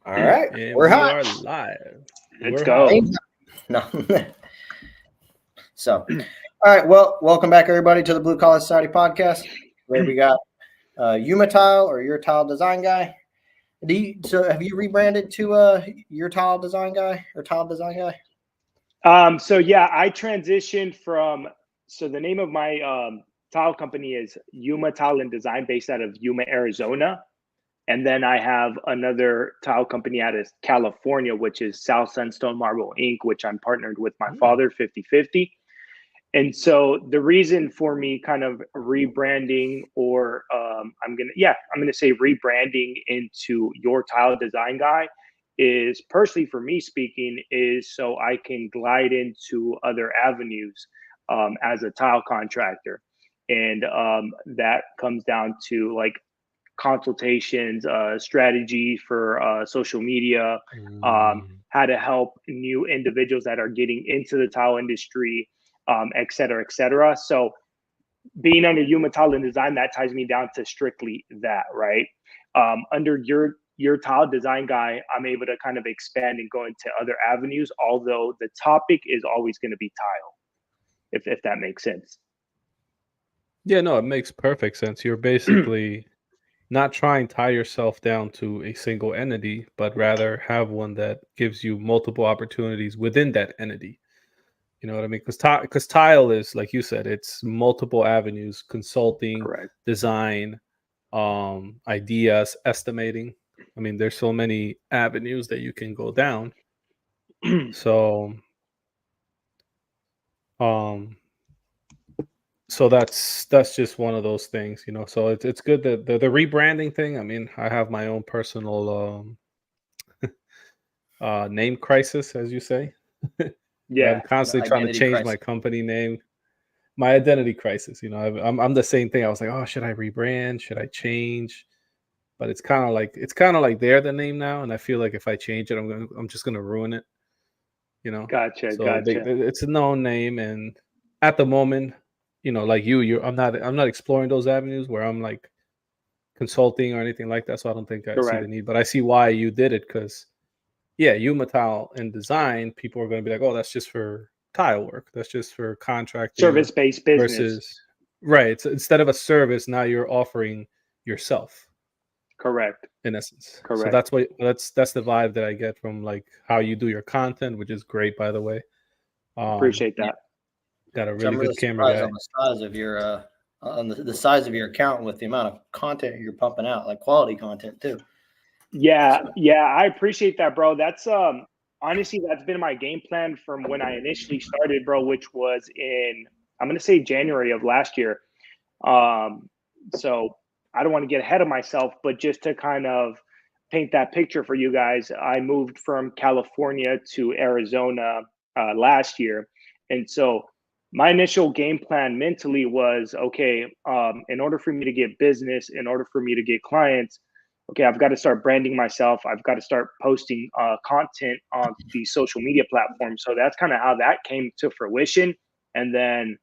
All right, And we're we hot. are live. Let's We're go. hot. No. So, all right. Well, welcome back, everybody, to the Blue Collar Society podcast. Where we got Yuma Tile or Your Tile Design Guy. So, have you rebranded to Your Tile Design Guy or Tile Design Guy? So yeah, I transitioned from. So the name of my tile company is Yuma Tile and Design, based out of Yuma, Arizona. And then I have another tile company out of California, which is South Sunstone Marble Inc., which I'm partnered with my father 50-50. And so the reason for me kind of rebranding, or I'm gonna say rebranding into Your Tile Design Guy, is personally for me speaking, is so I can glide into other avenues as a tile contractor, and that comes down to like consultations, strategy for social media, how to help new individuals that are getting into the tile industry, et cetera, et cetera. So being under Yuma Tile and Design, that ties me down to strictly that, right? Under your tile design guy, I'm able to kind of expand and go into other avenues, although the topic is always going to be tile, if that makes sense. Yeah, no, it makes perfect sense. You're basically not trying to tie yourself down to a single entity, but rather have one that gives you multiple opportunities within that entity. You know what I mean? Because tile is, like you said, it's multiple avenues: consulting, Correct. design, ideas, estimating. I mean, there's so many avenues that you can go down. So, um, so that's just one of those things, you know. So it's good that the rebranding thing. I mean, I have my own personal name crisis, as you say. I'm Yeah. constantly trying to Identity change my crisis. company name, my identity crisis. You know, I'm the same thing. I was like, oh, should I rebrand? Should I change? But it's kind of like they're the name now, and I feel like if I change it, I'm just gonna ruin it. You know, Gotcha. so Gotcha. it's a known name, and at the moment, you know, like I'm not exploring those avenues where I'm like consulting or anything like that. So I don't think I see the Correct. need, but I see why you did it because yeah, Yuma tile and design, people are going to be like, oh, that's just for tile work. That's just for contracting Service-based business. versus right. So instead of a service, now you're offering yourself Correct. in essence. So Correct. that's the vibe that I get from like how you do your content, which is great, by the way. Um, Appreciate that. got a So really I'm really good camera surprised on guy. the size of your on the size of your account with the amount of content you're pumping out, like quality content too. Yeah, So yeah, I appreciate that, bro. That's honestly, that's been my game plan from when I initially started, bro, which was in, I'm gonna say, January of last year. Um, so I don't want to get ahead of myself, but just to kind of paint that picture for you guys, I moved from California to Arizona last year, and so my initial game plan mentally was, okay, in order for me to get business, in order for me to get clients, okay, I've got to start branding myself. I've got to start posting content on these social media platforms. So that's kind of how that came to fruition. And then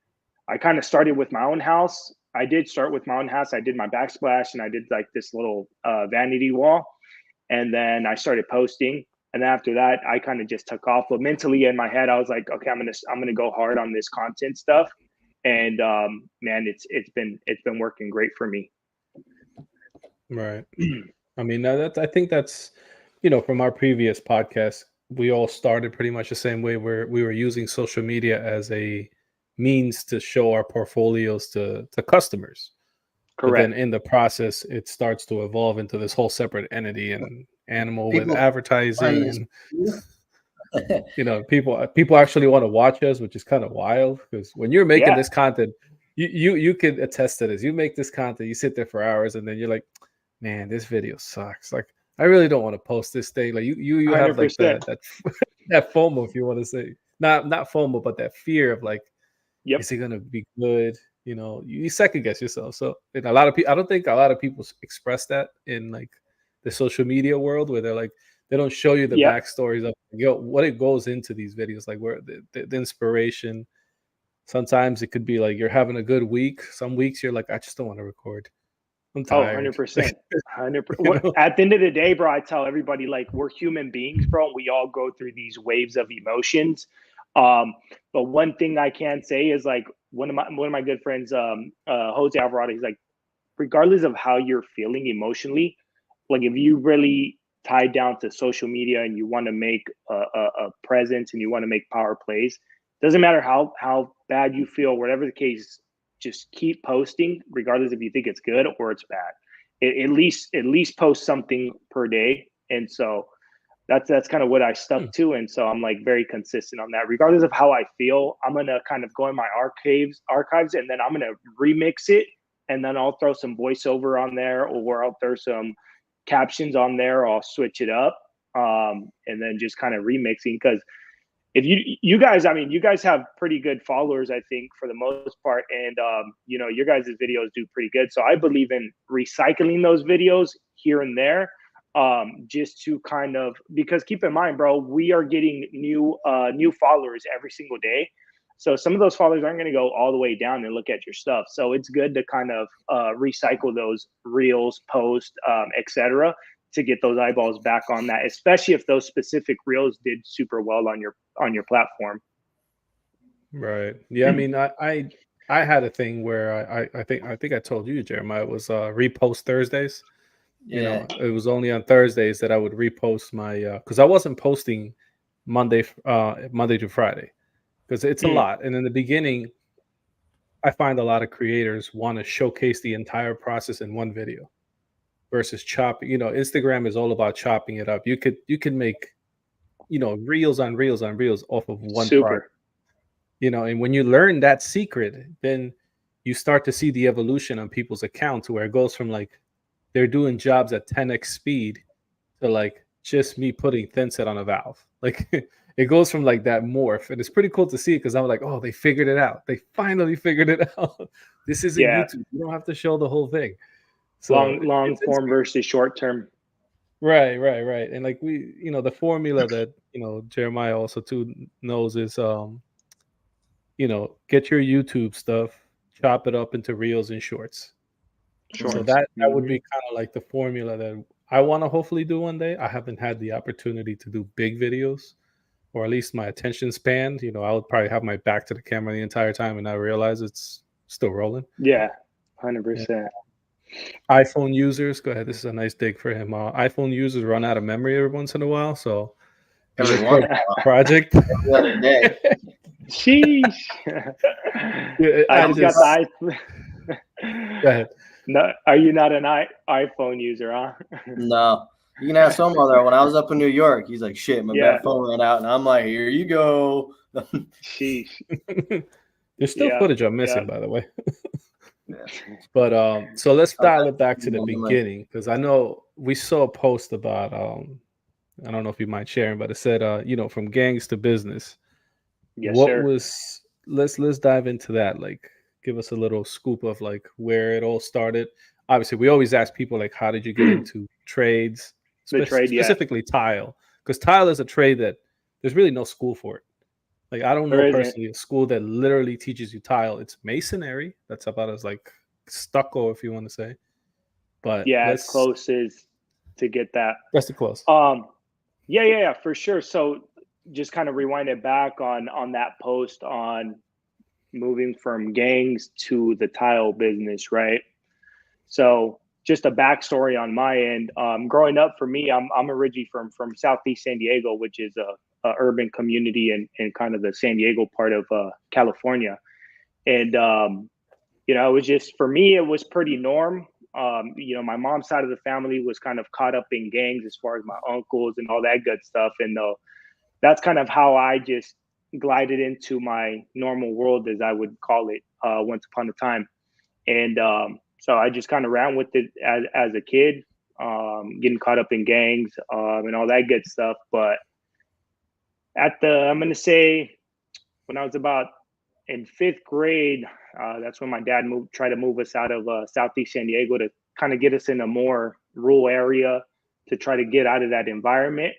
I kind of started with my own house. I did start with my own house. I did my backsplash and I did like this little vanity wall. And then I started posting. And then after that, I kind of just took off. But mentally in my head, I was like, okay, I'm gonna go hard on this content stuff. And man, it's been working great for me. Right. I mean, I think that's, you know, from our previous podcast, we all started pretty much the same way where we were using social media as a means to show our portfolios to customers. But then Correct. in the process, it starts to evolve into this whole separate entity and animal with people find advertising this and cool. you know people actually want to watch us, which is kind of wild because when you're making Yeah. this content, you can attest to this. You make this content, you sit there for hours, and then you're like, man, this video sucks. Like I really don't want to post this thing. Like you have like 100%. that that FOMO, if you want to say, not FOMO, but that fear of like, Yep. is it gonna be good? You know, you second guess yourself. So and a lot of people, I don't think a lot of people express that in like the social media world where they're like they don't show you the Yep. backstories of what it goes into these videos, like where the inspiration. Sometimes it could be like you're having a good week. Some weeks you're like, I just don't want to record. I'm Oh, tired. 100%. 100%. You know? At the end of the day, bro, I tell everybody, like, we're human beings, bro. And we all go through these waves of emotions. But one thing I can say is, like, one of my good friends, Jose Alvarado, he's like, regardless of how you're feeling emotionally, like, if you really tie down to social media and you want to make a presence and you want to make power plays, doesn't matter how bad you feel, whatever the case, just keep posting, regardless if you think it's good or it's bad. At least post something per day. And so that's kind of what I stuck to. And so I'm like very consistent on that. Regardless of how I feel, I'm gonna kind of go in my archives, and then I'm gonna remix it, and then I'll throw some voiceover on there, or I'll throw some captions on there, or I'll switch it up. And then just kind of remixing, because if you guys, I mean, you guys have pretty good followers, I think, for the most part, and your guys' videos do pretty good. So I believe in recycling those videos here and there, just to kind of, because keep in mind, bro, we are getting new followers every single day. So some of those followers aren't going to go all the way down and look at your stuff. So it's good to kind of recycle those reels, posts, etc., to get those eyeballs back on that, especially if those specific reels did super well on your platform. Right. Yeah. I mean, I had a thing where I think I told you, Jeremiah, it was repost Thursdays. You Yeah. know, it was only on Thursdays that I would repost my because I wasn't posting Monday to Friday, because it's a lot. And in the beginning, I find a lot of creators want to showcase the entire process in one video versus chopping. You know, Instagram is all about chopping it up. You could make, reels on reels on reels off of one product. Super. And when you learn that secret, then you start to see the evolution on people's accounts, where it goes from like they're doing jobs at 10x speed to like just me putting thin set on a valve. Like it goes from like that morph, and it's pretty cool to see, because I'm like, oh, they figured it out. They finally figured it out. This isn't YouTube. You don't have to show the whole thing. So long form versus short term. Right. And like the formula that Jeremiah also too knows is get your YouTube stuff, chop it up into reels and shorts. Shorts. So that would be kind of like the formula that I want to hopefully do one day. I haven't had the opportunity to do big videos, or at least my attention span. I would probably have my back to the camera the entire time and I realize it's still rolling. Yeah, 100%. iPhone users, go ahead. This is a nice dig for him. iPhone users run out of memory every once in a while, so Every one project. the other day. Sheesh. I just got the iPhone. Go ahead. No, are you not an iPhone user, huh? No. You can ask some other. When I was up in New York, he's like, shit, my phone ran out. And I'm like, here you go. Sheesh. There's still footage I'm missing, by the way. But so let's dial it back to the beginning, because I know we saw a post about I don't know if you mind sharing, but it said from gangs to business. Yes, what sir. was let's dive into that. Like, give us a little scoop of like where it all started. Obviously, we always ask people like, how did you get into trades? Specifically tile, because tile is a trade that there's really no school for it. Like, I don't know personally a school that literally teaches you tile. It's masonry. That's about as like stucco, if you want to say. But as close as to get that. That's the close. Yeah, for sure. So just kind of rewind it back on that post on moving from gangs to the tile business, right? So just a backstory on my end. Growing up, for me, I'm originally from Southeast San Diego, which is a urban community in kind of the San Diego part of California. And it was just, for me, it was pretty norm. My mom's side of the family was kind of caught up in gangs as far as my uncles and all that good stuff. And that's kind of how I just glided into my normal world, as I would call it, once upon a time. And so I just kind of ran with it as a kid, getting caught up in gangs and all that good stuff. But I'm going to say when I was about in 5th grade, that's when my dad tried to move us out of Southeast San Diego to kind of get us in a more rural area to try to get out of that environment.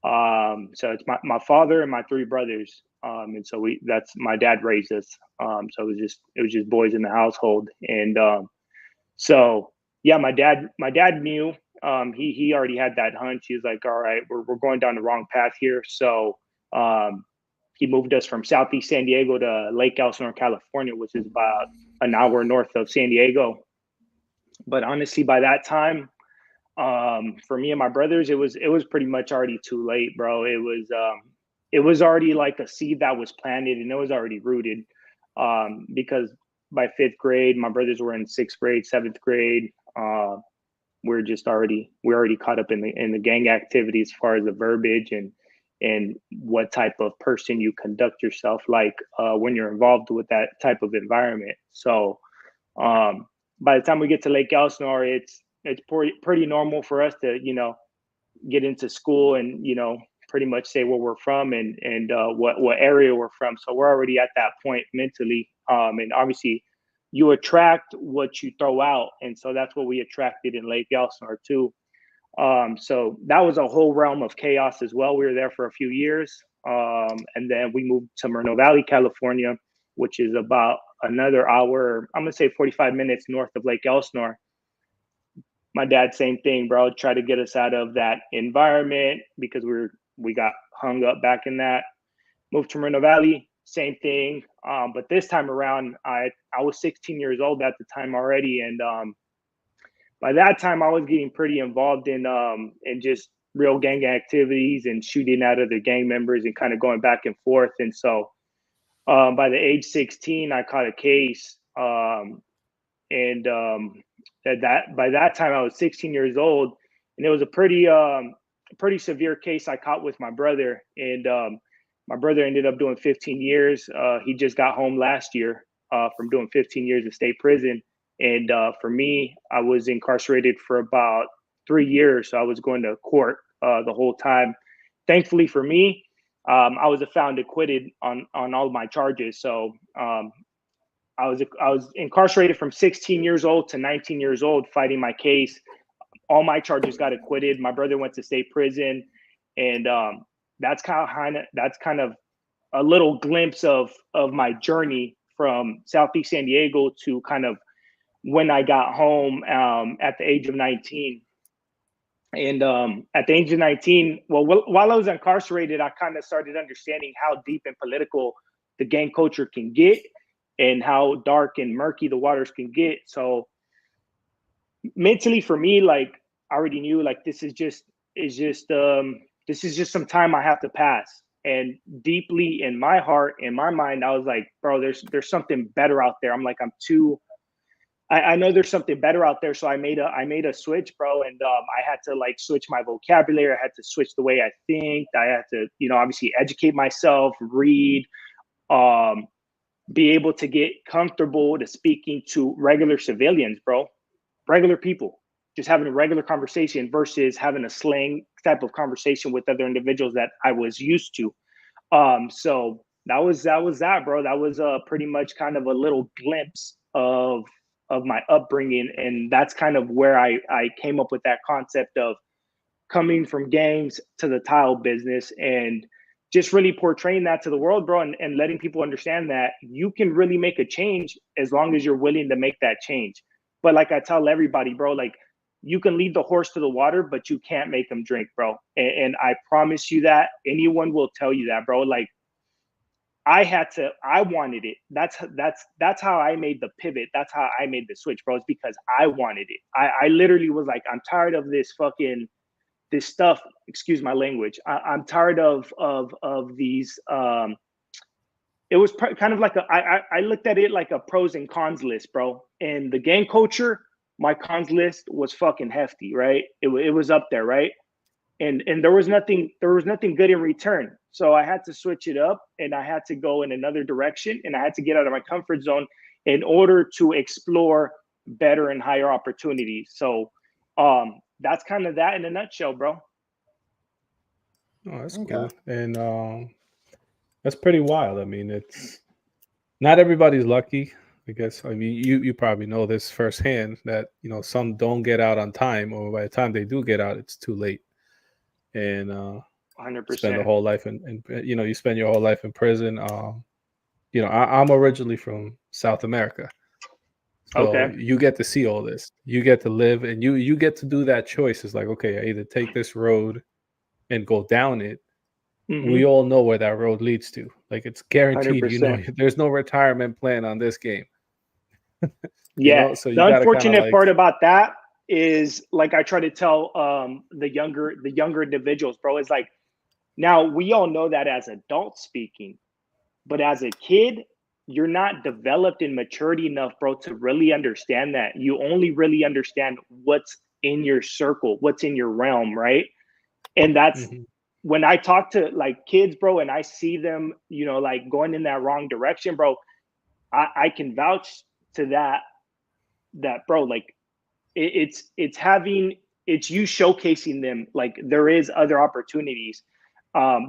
So it's my father and my 3 brothers. And so that's my dad raised us. So it was just boys in the household. And so yeah, my dad knew. He already had that hunch. He was like, all right, we're going down the wrong path here. So he moved us from Southeast San Diego to Lake Elsinore, California, which is about an hour north of San Diego. But honestly, by that time, for me and my brothers, it was pretty much already too late, bro. It was already like a seed that was planted and it was already rooted. Because by fifth grade, my brothers were in sixth grade, seventh grade. We're already caught up in the gang activity as far as the verbiage and what type of person you conduct yourself like when you're involved with that type of environment. So by the time we get to Lake Elsinore, it's pretty normal for us to get into school and pretty much say where we're from and what area we're from. So we're already at that point mentally, and obviously you attract what you throw out, and so that's what we attracted in Lake Elsinore too. So that was a whole realm of chaos as well. We were there for a few years, and then we moved to Moreno Valley, California, which is about another hour, I'm gonna say 45 minutes north of Lake Elsinore. My dad, same thing, bro. Tried to get us out of that environment because we got hung up back in that. Moved to Moreno Valley, same thing. But this time around, I was 16 years old at the time already, and by that time I was getting pretty involved in just real gang activities and shooting at other gang members and kind of going back and forth. And so by the age 16, I caught a case, and by that time I was 16 years old, and it was a pretty severe case I caught with my brother, and my brother ended up doing 15 years. He just got home last year from doing 15 years in state prison, and for me, I was incarcerated for about 3 years, so I was going to court the whole time. Thankfully for me, I was found acquitted on all of my charges. So I was incarcerated from 16 years old to 19 years old, fighting my case. All my charges got acquitted. My brother went to state prison, and that's kind of a little glimpse of my journey from Southeast San Diego to kind of when I got home at the age of 19. And at the age of 19, well, while I was incarcerated, I kind of started understanding how deep and political the gang culture can get and how dark and murky the waters can get. So mentally for me, like I already knew like this is just some time I have to pass. And deeply in my heart, in my mind, I was like, bro, there's something better out there. I'm like, I know there's something better out there. So I made a switch, bro. And I had to like switch my vocabulary. I had to switch the way I think. I had to, obviously educate myself, read, be able to get comfortable to speaking to regular civilians, bro, regular people, just having a regular conversation versus having a slang type of conversation with other individuals that I was used to. So that was that, bro. That was pretty much kind of a little glimpse of my upbringing. And that's kind of where I came up with that concept of coming from gangs to the tile business and just really portraying that to the world, bro, and letting people understand that you can really make a change as long as you're willing to make that change. But like I tell everybody, bro, like you can lead the horse to the water, but you can't make them drink, bro. And I promise you that anyone will tell you that, bro. Like I wanted it. That's how I made the pivot. That's how I made the switch, bro. It's because I wanted it. I literally was like, I'm tired of this stuff. Excuse my language. I'm tired of these. It was kind of like I looked at it like a pros and cons list, bro. And the gang culture, my cons list was fucking hefty, right? It was up there, right? And there was nothing good in return. So I had to switch it up and I had to go in another direction and I had to get out of my comfort zone in order to explore better and higher opportunities. So that's kind of that in a nutshell, bro. Oh, that's cool. And that's pretty wild. I mean, it's not everybody's lucky. I guess. I mean, you probably know this firsthand that some don't get out on time, or by the time they do get out, it's too late. And 100%. spend the whole life in you spend your whole life in prison. I'm originally from South America, So Okay. you get to see all this. You get to live, and you get to do that choice. It's like, okay, I either take this road and go down it. We Mm-hmm. all know where that road leads to. Like, it's guaranteed. 100%. There's no retirement plan on this game. Yeah. So The you got to kind of unfortunate like, part about that is, like I try to tell the younger individuals, bro, is like, now we all know that as adults speaking, but as a kid, you're not developed in maturity enough, bro, to really understand that. You only really understand what's in your circle, what's in your realm, right? And that's mhm, when I talk to like kids, bro, and I see them, like going in that wrong direction, bro. I can vouch to that, bro. Like it's you showcasing them like there is other opportunities,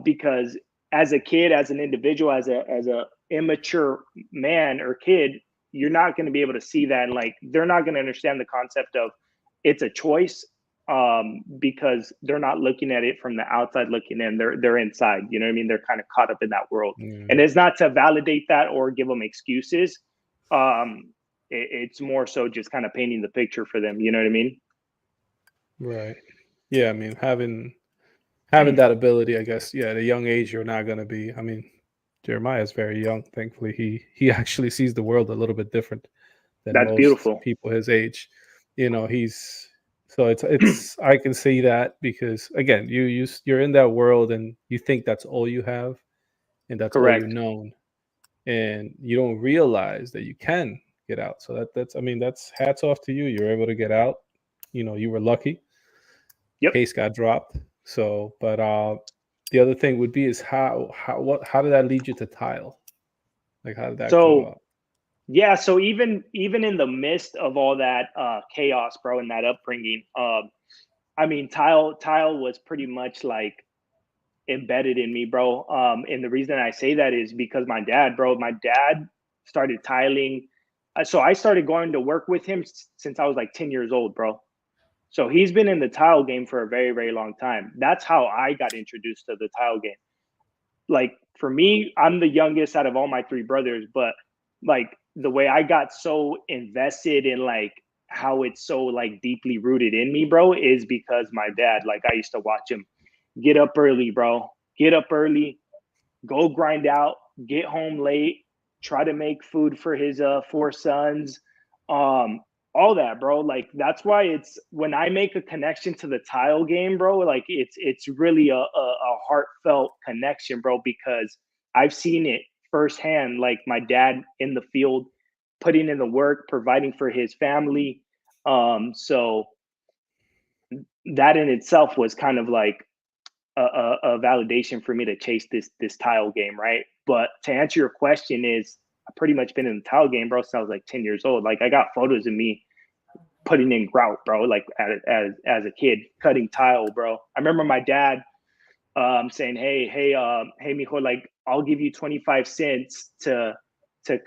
because as a kid, as an individual, as a immature man or kid, you're not going to be able to see that, and like they're not going to understand the concept of it's a choice, because they're not looking at it from the outside looking in. They're inside, you know what I mean? They're kind of caught up in that world, and mm, it's not to validate that or give them excuses. um it's more so just kind of painting the picture for them, you know what I mean? right. Yeah, I mean, having that ability, I guess. Yeah, at a young age, you're not gonna be. I mean, Jeremiah is very young. Thankfully, he actually sees the world a little bit different than That's most beautiful. people his age. He's so it's I can see that because again, you're in that world and you think that's all you have and that's all you Correct. know, and you don't realize that you can get out. So that's I mean, that's hats off to you. You're able to get out. You were lucky. Yep. Case got dropped. So, but the other thing would be is how did that lead you to tile? Like, how did that come So about? yeah, so even in the midst of all that chaos, bro, and that upbringing, I mean, tile was pretty much like embedded in me, bro. And the reason I say that is because my dad started tiling. So I started going to work with him since I was like 10 years old, bro. So he's been in the tile game for a very, very long time. That's how I got introduced to the tile game. Like for me, I'm the youngest out of all my three brothers, but like the way I got so invested in like how it's so like deeply rooted in me, bro, is because my dad, like I used to watch him get up early, bro. Get up early, go grind out, get home late, try to make food for his four sons. Um, all that, bro. Like that's why it's when I make a connection to the tile game, bro, like it's really a heartfelt connection, bro, because I've seen it firsthand, like my dad in the field putting in the work, providing for his family. So that in itself was kind of like a validation for me to chase this tile game, right? But to answer your question, is I've pretty much been in the tile game, bro, since I was like 10 years old. Like I got photos of me putting in grout, bro, like as a kid cutting tile, bro. I remember my dad saying, hey, mijo, like I'll give you 25 cents to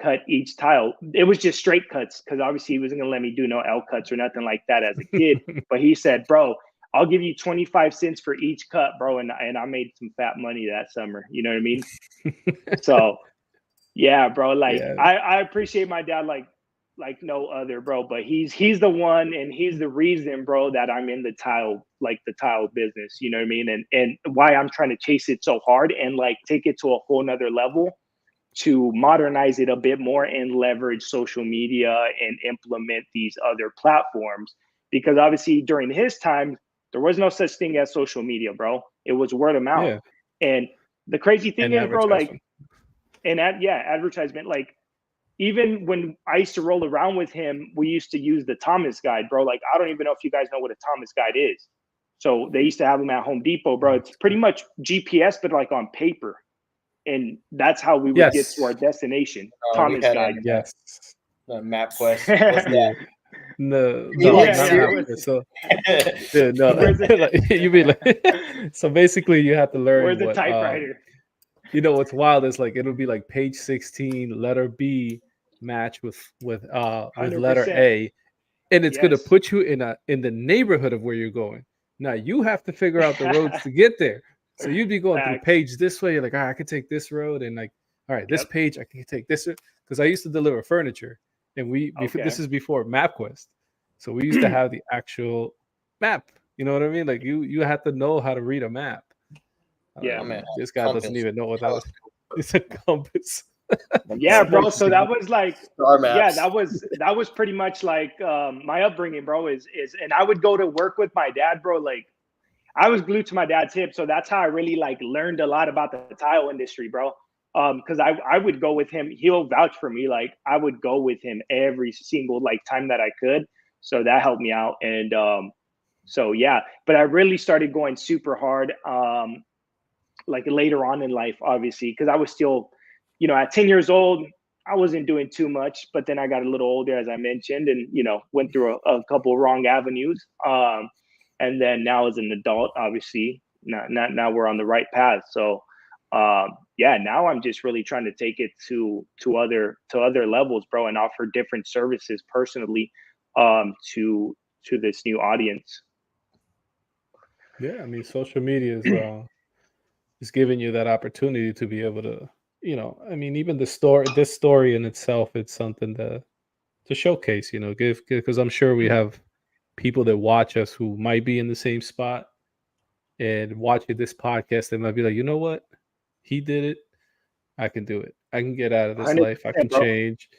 cut each tile. It was just straight cuts because obviously he wasn't gonna let me do no L cuts or nothing like that as a kid. But he said, bro, I'll give you 25 cents for each cut, bro. And I made some fat money that summer. You know what I mean? So yeah, bro. Like Yeah, I appreciate my dad like no other, bro. But he's the one and he's the reason, bro, that I'm in the tile business. You know what I mean? And why I'm trying to chase it so hard and like take it to a whole nother level to modernize it a bit more and leverage social media and implement these other platforms. Because obviously during his time, there was no such thing as social media, bro. It was word of mouth. yeah, And the crazy thing and is, bro, like, advertisement. advertisement, like, even when I used to roll around with him, we used to use the Thomas guide, bro. Like, I don't even know if you guys know what a Thomas guide is. So they used to have them at Home Depot, bro. It's pretty much GPS, but like on paper. And that's how we would get to our Yes, destination. We Thomas had guide. yes, MapQuest. What's yeah. that? No, You no, like Yeah, not yeah. Siri? halfway. So yeah, no, Where's like, it? you mean like so basically you have to Where's learn the what typewriter? what's wild is like it'll be like page 16, letter B match with letter 100%. A, and it's gonna Yes. put you in the neighborhood of where you're going. Now you have to figure out the roads to get there. So you'd be going through Facts. page this way, you're like, all right, I could take this road, and like, all right, this Yep. page I can take this because I used to deliver furniture. and Okay. this is before MapQuest, so we used to have the actual map. You know what I mean? Like you had to know how to read a map. Yeah. I mean, This guy doesn't compass, even know what that is. It's a compass. Yeah, bro. Smoke So signal. that was like, star yeah, maps. that was pretty much like my upbringing, bro. Is and I would go to work with my dad, bro. Like I was glued to my dad's hip, so that's how I really like learned a lot about the tile industry, bro. Because I would go with him. He'll vouch for me. Like I would go with him every single like time that I could. So that helped me out, and so yeah. But I really started going super hard. Like later on in life, obviously, because I was still, you know, at 10 years old, I wasn't doing too much, but then I got a little older, as I mentioned, and, you know, went through a couple of wrong avenues. And then now as an adult, obviously, now we're on the right path. So, yeah, now I'm just really trying to take it to other levels, bro, and offer different services personally, to this new audience. Yeah, I mean, social media is giving you that opportunity to be able to, you know, I mean, even this story in itself, it's something to showcase, you know, give because I'm sure we have people that watch us who might be in the same spot and watching this podcast, they might be like, you know what, he did it, I can do it, I can get out of this life, I 100%, can bro. change,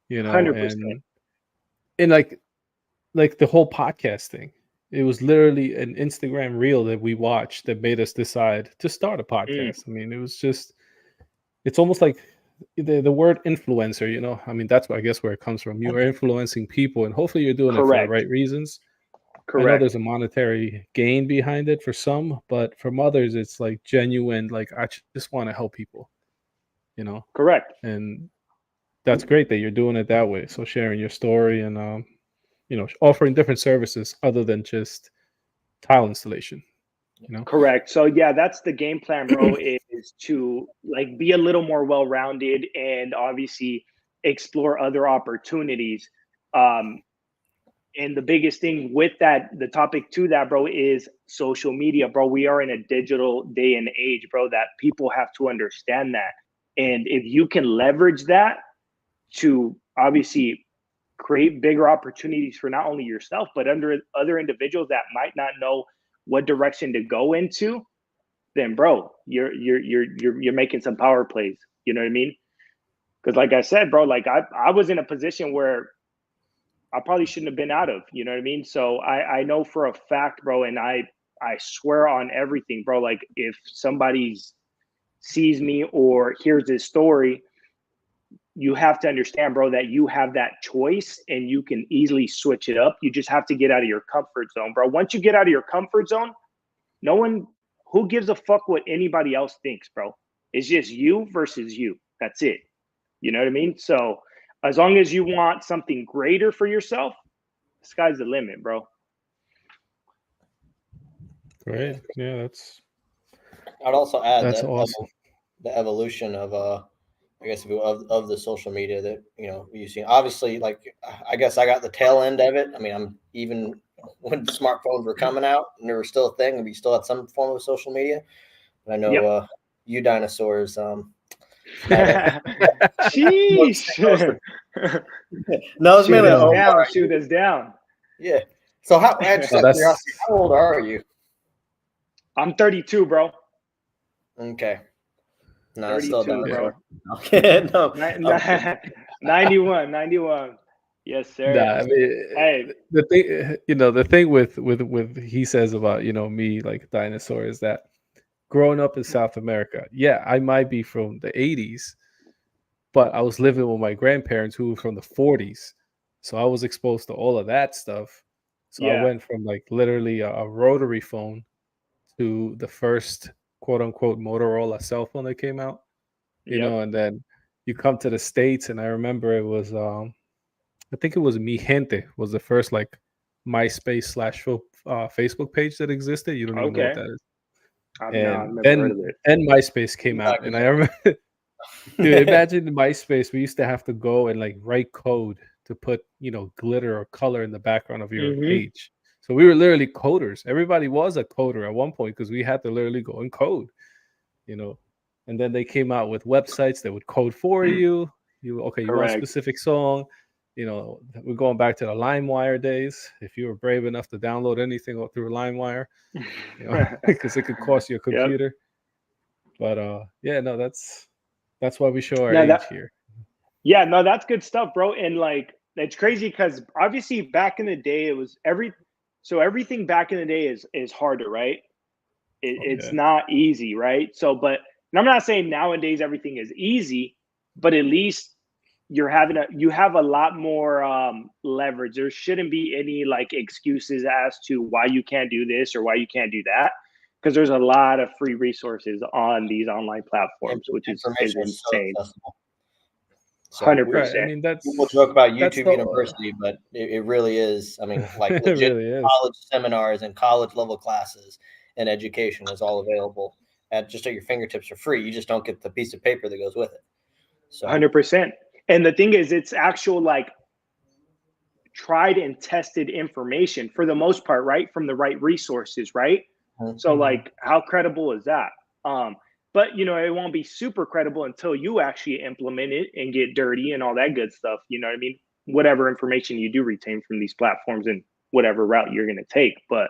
you know, 100%. and like the whole podcast thing. It was literally an Instagram reel that we watched that made us decide to start a Mm, podcast. I mean, it was just it's almost like the word influencer, you know. I mean, that's I guess where it comes from. You are influencing people and hopefully you're doing it for the correct. right reasons. I know Correct. there's a monetary gain behind it for some, but from others it's like genuine like I just want to help people, you know. Correct. And that's great that you're doing it that way. So sharing your story and you know, offering different services other than just tile installation, you know. Correct. So yeah, that's the game plan, bro, is to like be a little more well-rounded and obviously explore other opportunities. Um, and the biggest thing with that, the topic to that, bro, is social media, bro. We are in a digital day and age, bro, that people have to understand that. And if you can leverage that to obviously create bigger opportunities for not only yourself but under other individuals that might not know what direction to go into, then bro, you're making some power plays. You know what I mean? Because like I said, bro, like I was in a position where I probably shouldn't have been out of. You know what I mean? So I know for a fact, bro, and I swear on everything, bro. Like if somebody sees me or hears this story, you have to understand, bro, that you have that choice and you can easily switch it up. You just have to get out of your comfort zone, bro. Once you get out of your comfort zone, no one, who gives a fuck what anybody else thinks, bro? It's just you versus you. That's it. You know what I mean? So as long as you want something greater for yourself, the sky's the limit, bro. Great. Yeah, I'd also add that's that awesome. the evolution of I guess of the social media that you've seen. Obviously, like I guess I got the tail end of it. I mean, I'm even when smartphones were coming out and they were still a thing, and we still had some form of social media. But I know Yep. you dinosaurs had Sheesh. no, it's Shoot mainly us how old down. are Shoot you? us down. Yeah. So just No, out of that's curiosity, how old are you? I'm 32, bro. Okay. No, it's still a 32, bro. dinosaur. Okay. No. 91, 91. Yes, nah, sir. I mean, Hey. the thing, you know, the thing with he says about, you know, me like dinosaur is that growing up in South America, yeah, I might be from the 80s, but I was living with my grandparents who were from the 40s. So I was exposed to all of that stuff. So I Yeah. went from like literally a rotary phone to the first quote unquote Motorola cell phone that came out, you Yep. know, and then you come to the States and I remember it was I think it was Mi Gente was the first like MySpace slash Facebook page that existed. You don't even know what Okay. that is. I've And never heard then of it. MySpace came out, and I remember, dude, imagine the MySpace. We used to have to go and like write code to put, you know, glitter or color in the background of your Mm-hmm. page. So we were literally coders. Everybody was a coder at one point because we had to literally go and code, you know. And then they came out with websites that would code for you. You want a Correct. specific song, we're going back to the LimeWire days. If you were brave enough to download anything through LimeWire, because it could cost you a Yep. computer. But yeah, no, that's why we show our No, age here. Yeah, no, that's good stuff, bro. And like, it's crazy because obviously back in the day, it was everything back in the day is harder, right? It's Yeah. not easy, right? So, and I'm not saying nowadays everything is easy, but at least you have a lot more leverage. There shouldn't be any like excuses as to why you can't do this or why you can't do that, because there's a lot of free resources on these online platforms, which is Information is so insane. accessible. So 100%. Right. I mean, people joke about that's YouTube the- University, but it really is. I mean, like It legit really is. college seminars and college level classes and education is all available at your fingertips for free. You just don't get the piece of paper that goes with it. So 100%. And the thing is, it's actual like tried and tested information for the most part, right? From the right resources, right? Mhm. So like, how credible is that? But it won't be super credible until you actually implement it and get dirty and all that good stuff. You know what I mean? Whatever information you do retain from these platforms and whatever route you're going to take. But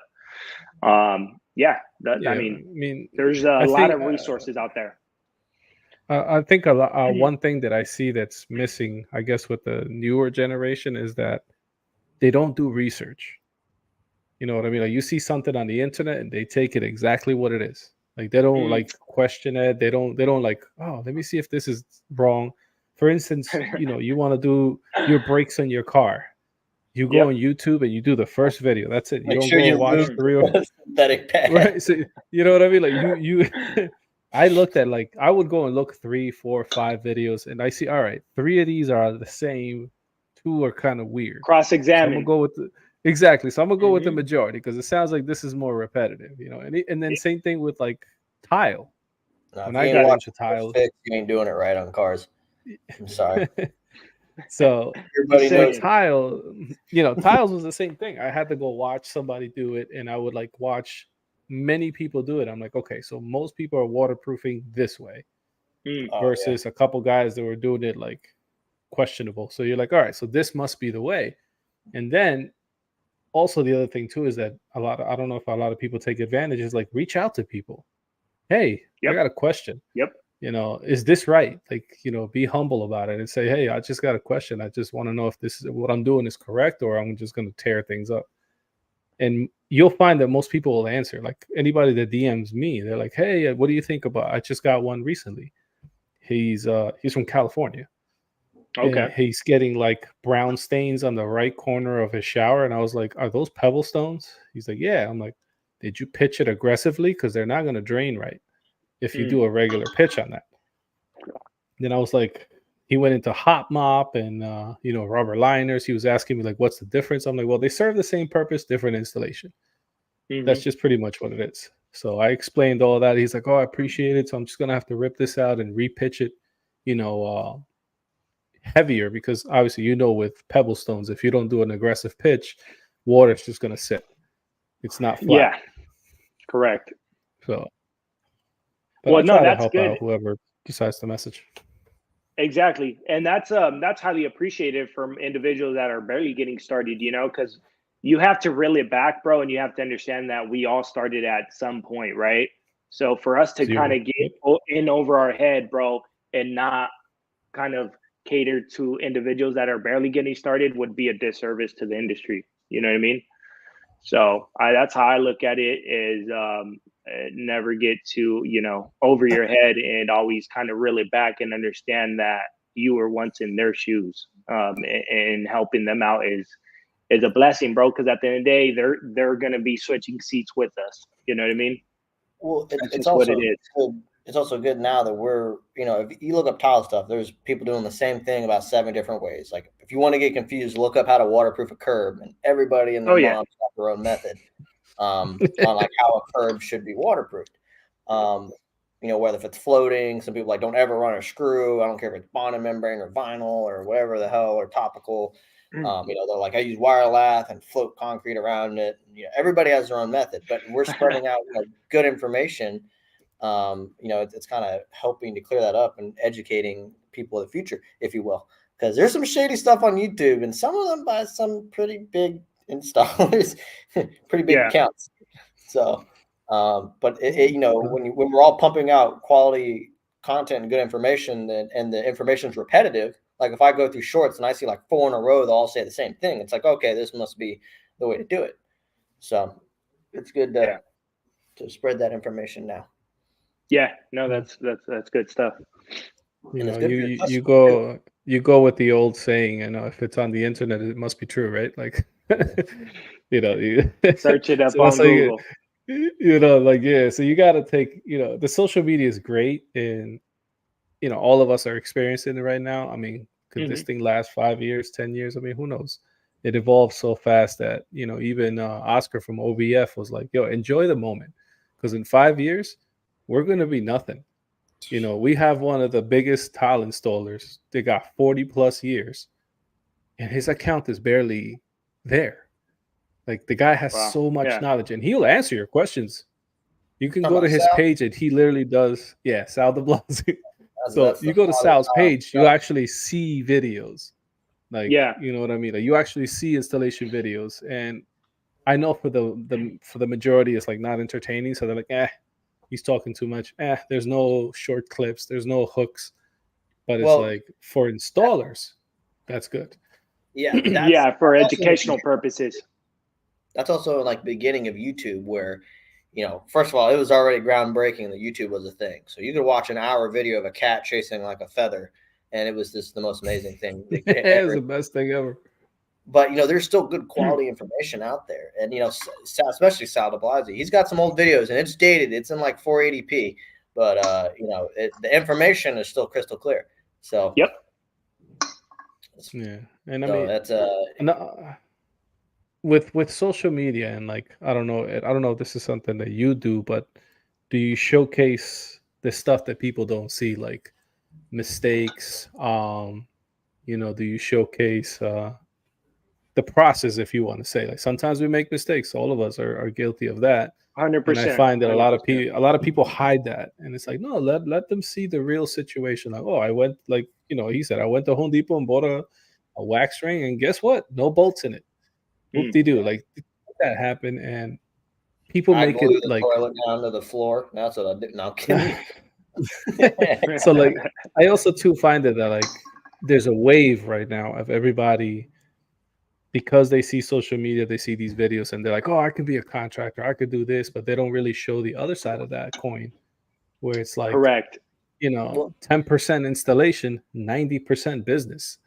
yeah, Yeah, I mean, there's a I lot think, of resources out there. I think one thing that I see that's missing, I guess, with the newer generation is that they don't do research. You know what I mean? Like you see something on the internet and they take it exactly what it is. Like they don't like question it. They don't like, oh, let me see if this is wrong. For instance, you want to do your brakes on your car. You go Yep. on YouTube and you do the first video. That's it. You make don't sure go you and watch lube 3 or the synthetic pad. right. So you know what I mean? Like you I looked at I would go and look 3, 4, 5 videos and I see, all right, 3 of these are the same, 2 are kind of weird. So I'm Cross-examine. gonna go with exactly. So I'm gonna go with the majority because it sounds like this is more repetitive, And then same thing with like tile. Now, When if I you got ain't into watching tile, fix, you ain't doing it right on cars. I'm sorry. so Everybody Insane. knows. tiles was the same thing. I had to go watch somebody do it, and I would like watch many people do it. I'm like, okay, so most people are waterproofing this way versus a couple guys that were doing it like questionable. So you're like, all right, so this must be the way. And then also the other thing too is that I don't know if a lot of people take advantage is like reach out to people. Hey, I got a question. Yep. Is this right? Like, be humble about it and say, hey, I just got a question. I just want to know if this is what I'm doing is correct or I'm just going to tear things up. And you'll find that most people will answer. Like anybody that DMs me, they're like, hey, what do you think about? I just got one recently. He's from California. Okay. And he's getting like brown stains on the right corner of his shower. And I was like, are those pebble stones? He's like, yeah. I'm like, did you pitch it aggressively? Because they're not going to drain right if you do a regular pitch on that. Then I was like, he went into hot mop and rubber liners. He was asking me like, what's the difference? I'm like, well, they serve the same purpose, different installation. That's just pretty much what it is. So I explained all that. He's like, oh, I appreciate it. So I'm just gonna have to rip this out and repitch it, heavier because obviously with pebble stones, if you don't do an aggressive pitch, water's just gonna sit. It's not flat. Yeah, correct. So, well, no, that's help good. out whoever decides to message. Exactly, and that's highly appreciated from individuals that are barely getting started. Because you have to reel it back, bro, and you have to understand that we all started at some point, right? So for us to kind of get in over our head, bro, and not kind of cater to individuals that are barely getting started would be a disservice to the industry. You know what I mean? So that's how I look at it is never get to, over your head and always kind of reel it back and understand that you were once in their shoes and helping them out is a blessing, bro. Because at the end of the day, they're going to be switching seats with us. You know what I mean? Well, That's it's just what also it is. good. It's also good now that we're, if you look up tile stuff, there's people doing the same thing about 7 different ways. Like if you want to get confused, look up how to waterproof a curb, and everybody in their mom's got their own method on like how a curb should be waterproofed. Whether if it's floating, some people like don't ever run a screw. I don't care if it's bonded membrane or vinyl or whatever the hell or topical. They're like, I use wire lath and float concrete around it. Everybody has their own method, but we're spreading out good information. It's kind of helping to clear that up and educating people of the future, if you will. because there's some shady stuff on YouTube, and some of them by some pretty big installers, pretty big accounts. So, but you know, when we're all pumping out quality content and good information, and the information is repetitive. Like if I go through shorts and I see like 4 in a row, they all say the same thing. It's like, okay, this must be the way to do it. So it's good to spread that information now. Yeah, no, that's good stuff. You know, you go with the old saying, you know, if it's on the internet, it must be true, right? Like, you know, you search it up so on Google. You know, like, yeah. So you got to take, you know, the social media is great, and you know, all of us are experiencing it right now. I mean, could this thing last 5 years, 10 years? I mean, who knows? It evolves so fast that, you know, even Oscar from OBF was like, yo, enjoy the moment, because in 5 years we're going to be nothing. You know, we have one of the biggest tile installers. They got 40 plus years, and his account is barely there. Like, the guy has so much knowledge, and he'll answer your questions. You can go to his page, and he literally does. Yeah, Sal de Blasi. So you go to Sal's page, you actually see videos. Like, you know what I mean? Like, you actually see installation videos, and I know for the majority, it's like not entertaining. So they're like, he's talking too much. There's no short clips. There's no hooks. But it's like for installers, that's good. Yeah. For educational purposes. That's also like beginning of YouTube where, you know, first of all, it was already groundbreaking that YouTube was a thing. So you could watch an hour video of a cat chasing like a feather, and it was just the most amazing thing. It was the best thing ever. But, you know, there's still good quality information out there. And, you know, especially Sal de Blasi, he's got some old videos, and it's dated. It's in like 480p. But, you know, the information is still crystal clear. So, yeah. And I mean, that's with social media, and like, I don't know if this is something that you do, but do you showcase the stuff that people don't see, like mistakes? You know, do you showcase the process, if you want to say? Like, sometimes we make mistakes. All of us are guilty of that. 100%. And I find that a lot of people hide that, and it's like, no, let them see the real situation. Like, I went, like, you know, he said, I went to Home Depot and bought a wax ring, and guess what? No bolts in it. Whoop-de-doo. Like, that happened, and people make it the like toilet down to the floor. That's what I did. No, I'm kidding. So, like, I also too find that like there's a wave right now of everybody, because they see social media, they see these videos, and they're like, I could be a contractor, I could do this, but they don't really show the other side of that coin, where it's like, correct, you know, 10% installation, 90% business.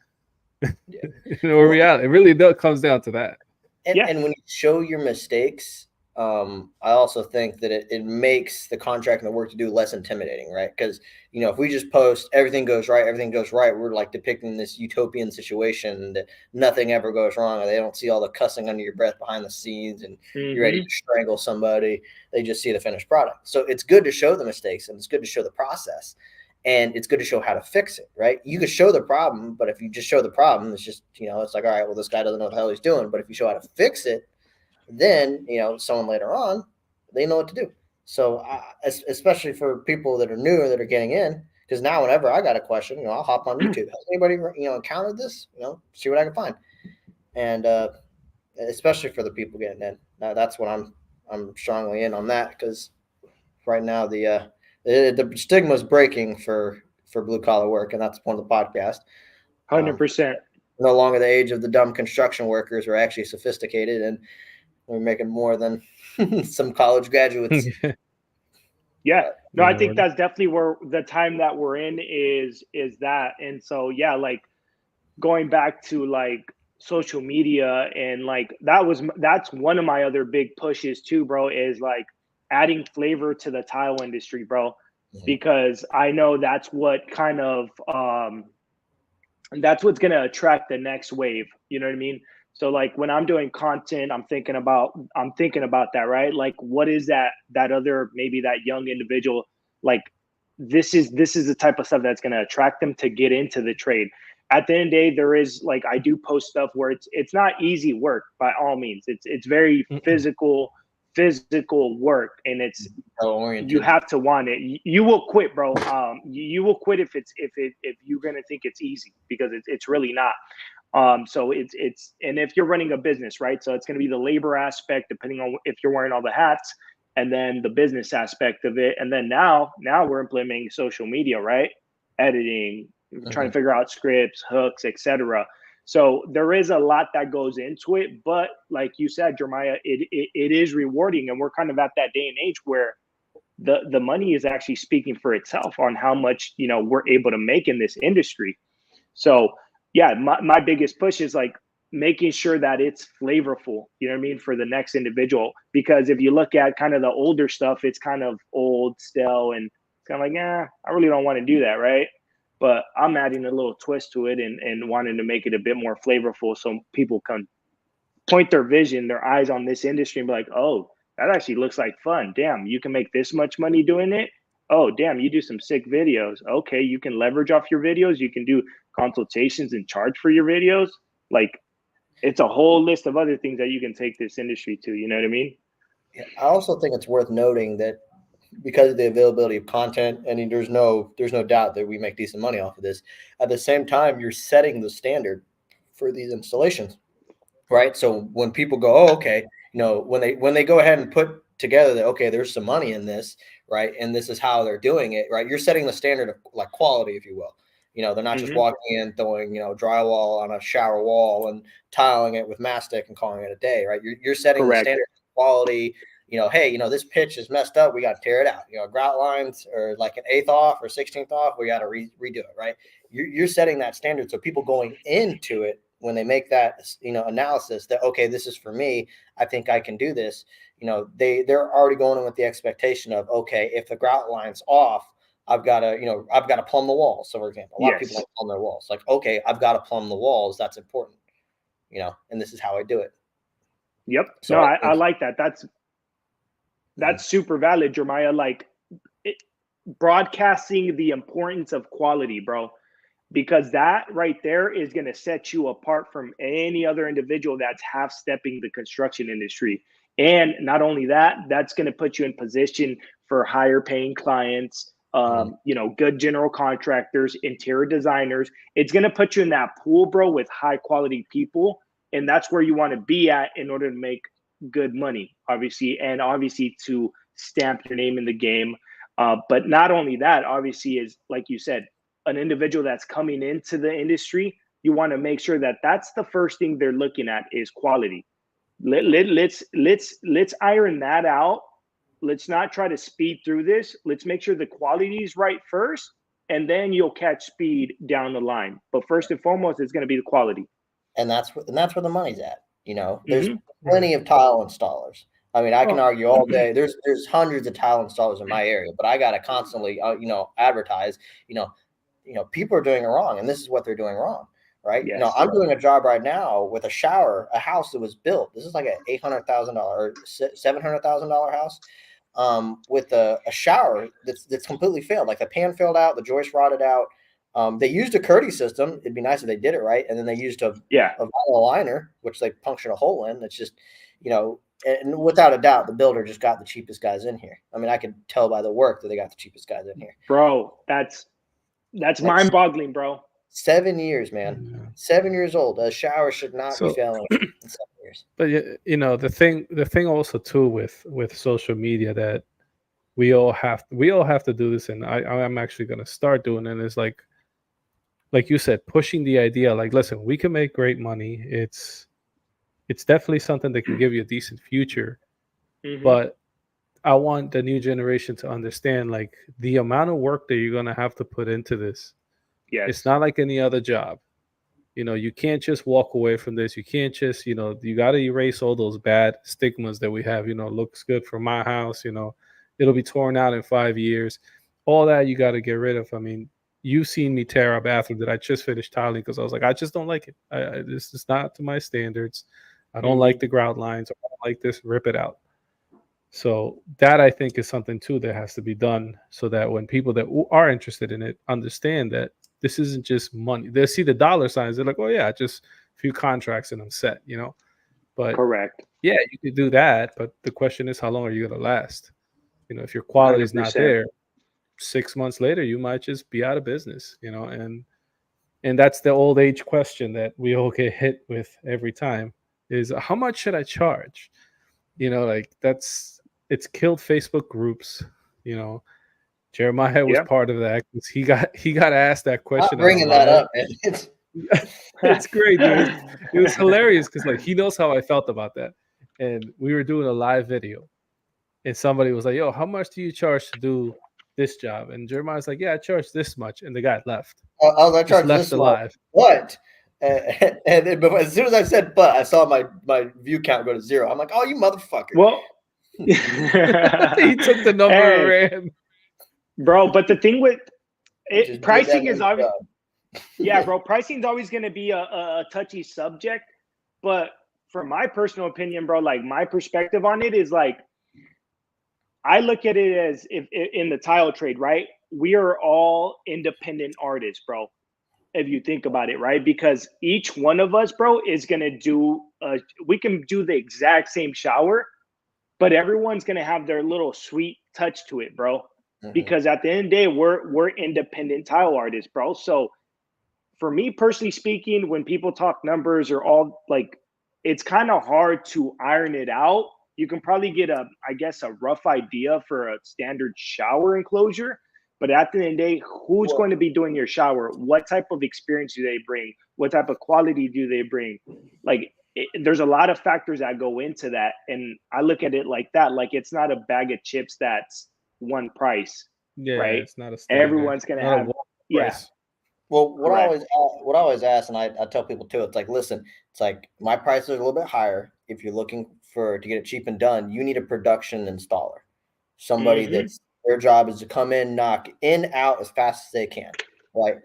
You know, reality, it really comes down to that. And when you show your mistakes, I also think that it makes the contract and the work to do less intimidating, right? Because, you know, if we just post everything goes right, we're like depicting this utopian situation that nothing ever goes wrong, or they don't see all the cussing under your breath behind the scenes and you're ready to strangle somebody. They just see the finished product. So it's good to show the mistakes, and it's good to show the process, and it's good to show how to fix it, right? You could show the problem, but if you just show the problem, it's just, you know, it's like, all right, well, this guy doesn't know what the hell he's doing. But if you show how to fix it, then, you know, someone later on, they know what to do. So especially for people that are new or that are getting in, because now whenever I got a question, you know, I'll hop on YouTube. Has anybody, you know, encountered this? You know, see what I can find. And especially for the people getting in, that's what I'm strongly in on that, because right now the stigma is breaking for blue collar work, and that's one of the podcasts. 100%. No longer the age of the dumb construction workers. We're actually sophisticated, and we're making more than some college graduates. No, I think that's definitely where the time that we're in is that. And so, yeah, like going back to like social media, and like that's one of my other big pushes too, bro, is like adding flavor to the tile industry, bro, because I know that's what kind of that's what's going to attract the next wave. You know what I mean? So like when I'm doing content, I'm thinking about that, right? Like, what is that other, maybe that young individual, like this is the type of stuff that's going to attract them to get into the trade. At the end of the day, there is, like, I do post stuff where it's not easy work by all means. It's very physical, physical work, and it's you have to want it. You will quit, bro. You will quit if you're gonna think it's easy, because it's really not. So it's and if you're running a business, right? So it's going to be the labor aspect, depending on if you're wearing all the hats, and then the business aspect of it. And then now we're implementing social media, right? Editing, trying to figure out scripts, hooks, etc. So there is a lot that goes into it, but like you said, Jeremiah, it is rewarding, and we're kind of at that day and age where the money is actually speaking for itself on how much we're able to make in this industry. So yeah, my biggest push is like making sure that it's flavorful, you know what I mean, for the next individual. Because if you look at kind of the older stuff, it's kind of old, stale, and it's kind of like, I really don't want to do that, right? But I'm adding a little twist to it and wanting to make it a bit more flavorful, so people can point their vision, their eyes on this industry and be like, oh, that actually looks like fun. Damn, you can make this much money doing it. Oh, damn, you do some sick videos. Okay, you can leverage off your videos. You can do consultations and charge for your videos. Like, it's a whole list of other things that you can take this industry to. You know what I mean? Yeah, I also think it's worth noting that because of the availability of content, and there's no doubt that we make decent money off of this. At the same time, you're setting the standard for these installations, right? So when people go, oh, okay, when they go ahead and put together that, okay, there's some money in this, right, and this is how they're doing it, right? You're setting the standard of like quality, if you will. They're not just walking in, throwing drywall on a shower wall and tiling it with mastic and calling it a day, right? You're setting the standard of quality. Hey, this pitch is messed up. We got to tear it out. Grout lines are like an 1/8 off or 16th off. We got to redo it, right? You're setting that standard, so people going into it, when they make that analysis that, okay, this is for me, I think I can do this, they're already going in with the expectation of, okay, if the grout line's off, I've got to plumb the walls. So for example, a lot of people don't plumb their walls. Like, okay, I've got to plumb the walls. That's important, and this is how I do it. Yep. So no, I like that. That's super valid, Jeremiah. Like, broadcasting the importance of quality, bro, because that right there is going to set you apart from any other individual that's half-stepping the construction industry. And not only that, that's going to put you in position for higher paying clients, good general contractors, interior designers. It's going to put you in that pool, bro, with high quality people. And that's where you want to be at in order to make good money, obviously, and obviously to stamp your name in the game. But not only that, obviously, is like you said, an individual that's coming into the industry, you want to make sure that that's the first thing they're looking at is quality. Let's iron that out. Let's not try to speed through this. Let's make sure the quality is right first, and then you'll catch speed down the line. But first and foremost, it's going to be the quality. And that's where the money's at. There's plenty of tile installers. I mean, I can argue all day. There's hundreds of tile installers in my area, but I got to constantly, advertise. People are doing it wrong, and this is what they're doing wrong, right? Yes. I'm doing a job right now with a house that was built. This is like an $800,000 or $700,000 house, with a shower that's completely failed. Like the pan failed out, the joist rotted out. They used a Curdy system. It'd be nice if they did it right, and then they used a vinyl liner, which they punctured a hole in. That's just, and without a doubt, the builder just got the cheapest guys in here. I mean, I could tell by the work that they got the cheapest guys in here. Bro, that's mind-boggling, bro. 7 years, man. Yeah. 7 years old. A shower should not be failing in 7 years. But the thing also too with social media that we all have to do this, and I'm actually going to start doing it, is like you said, pushing the idea. Like, listen, we can make great money. It's definitely something that can give you a decent future, but I want the new generation to understand, like, the amount of work that you're going to have to put into this. Yes. It's not like any other job. You can't just walk away from this. You can't just, you got to erase all those bad stigmas that we have. Looks good for my house. It'll be torn out in 5 years. All that you got to get rid of. I mean, you've seen me tear a bathroom that I just finished tiling because I was like, I just don't like it. This is not to my standards. I don't like the grout lines. I don't like this. Rip it out. So that, I think, is something too that has to be done, so that when people that are interested in it understand that this isn't just money. They see the dollar signs. They're like, oh yeah, just a few contracts and I'm set, But But Correct. yeah, you could do that, but the question is, how long are you going to last? If your quality is not 100%. there, 6 months later, you might just be out of business, and that's the old age question that we all get hit with every time is how much should I charge? Like it's killed Facebook groups. You know, Jeremiah was Yeah. part of that because he got asked that Not question on a bringing that live. up, man. It's It's great, dude. It was hilarious because like he knows how I felt about that, and we were doing a live video, and somebody was like, "Yo, how much do you charge to do this job?" And Jeremiah's like, "Yeah, I charge this much," and the guy left, I just charge left this the much. live. What? And then, but as soon as I said "but," I saw my view count go to 0. I'm like, "Oh, you motherfucker!" Well, He took the number hey, and ran. bro, but the thing with I just did pricing that is nice always, job. yeah, bro, pricing is always going to be a touchy subject. But from my personal opinion, bro, like my perspective on it is like, I look at it as if in the tile trade, right? We are all independent artists, bro. If you think about it, right? Because each one of us, bro, is gonna do. We can do the exact same shower, but everyone's gonna have their little sweet touch to it, bro. Mhm. Because at the end of the day, we're independent tile artists, bro. So for me personally speaking, when people talk numbers or all like, it's kind of hard to iron it out. You can probably get I guess, a rough idea for a standard shower enclosure. But at the end of the day, who's Well, going to be doing your shower? What type of experience do they bring? What type of quality do they bring? Like, there's a lot of factors that go into that. And I look at it like that. Like, it's not a bag of chips that's one price, Yeah, right? it's not a standard, Everyone's going to not a have, wall yeah, price. Well, correct. what I always ask, and I tell people too, it's like, listen, it's like my prices are a little bit higher. If you're looking to get it cheap and done, you need a production installer, somebody Mm-hmm. that's their job is to come in, knock in, out as fast as they can. Right?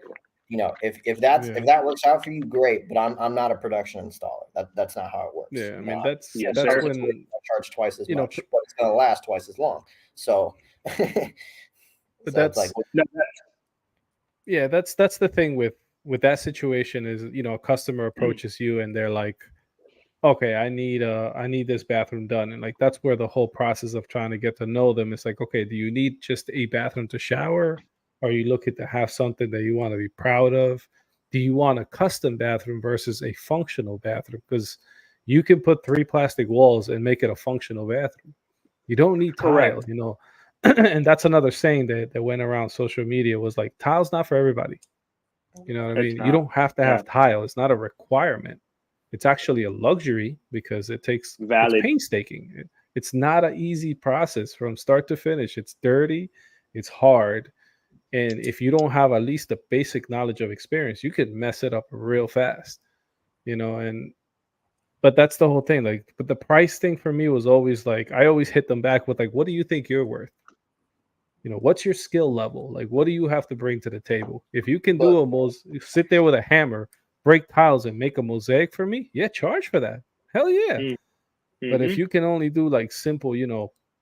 If Yeah, that works out for you, great. But I'm not a production installer. That's not how it works. yeah. I mean, that's Yes, that's sir. when I charge twice as you know, much, but it's going to last twice as long. So, but so it's like, that's yeah, that's the thing with that situation is a customer approaches you and they're like, okay, I need this bathroom done, and like that's where the whole process of trying to get to know them is like, okay, do you need just a bathroom to shower? Are you looking to have something that you want to be proud of? Do you want a custom bathroom versus a functional bathroom? Because you can put 3 plastic walls and make it a functional bathroom. You don't need tile, Correct. and that's another saying that went around social media was like, tile's not for everybody. You know what I It's mean? You not. don't have to Yeah. have tile. It's not a requirement. It's actually a luxury because it's Valid. painstaking. It's not an easy process from start to finish. It's dirty, it's hard, and if you don't have at least the basic knowledge of experience, you could mess it up real fast. And but that's the whole thing. Like, but the price thing for me was always like I always hit them back with like, what do you think you're worth? What's your skill level? Like, what do you have to bring to the table? If you can but do sit there with a hammer, break tiles, and make a mosaic for me, yeah, charge for that. Hell yeah. But Mm-hmm. if you can only do like simple,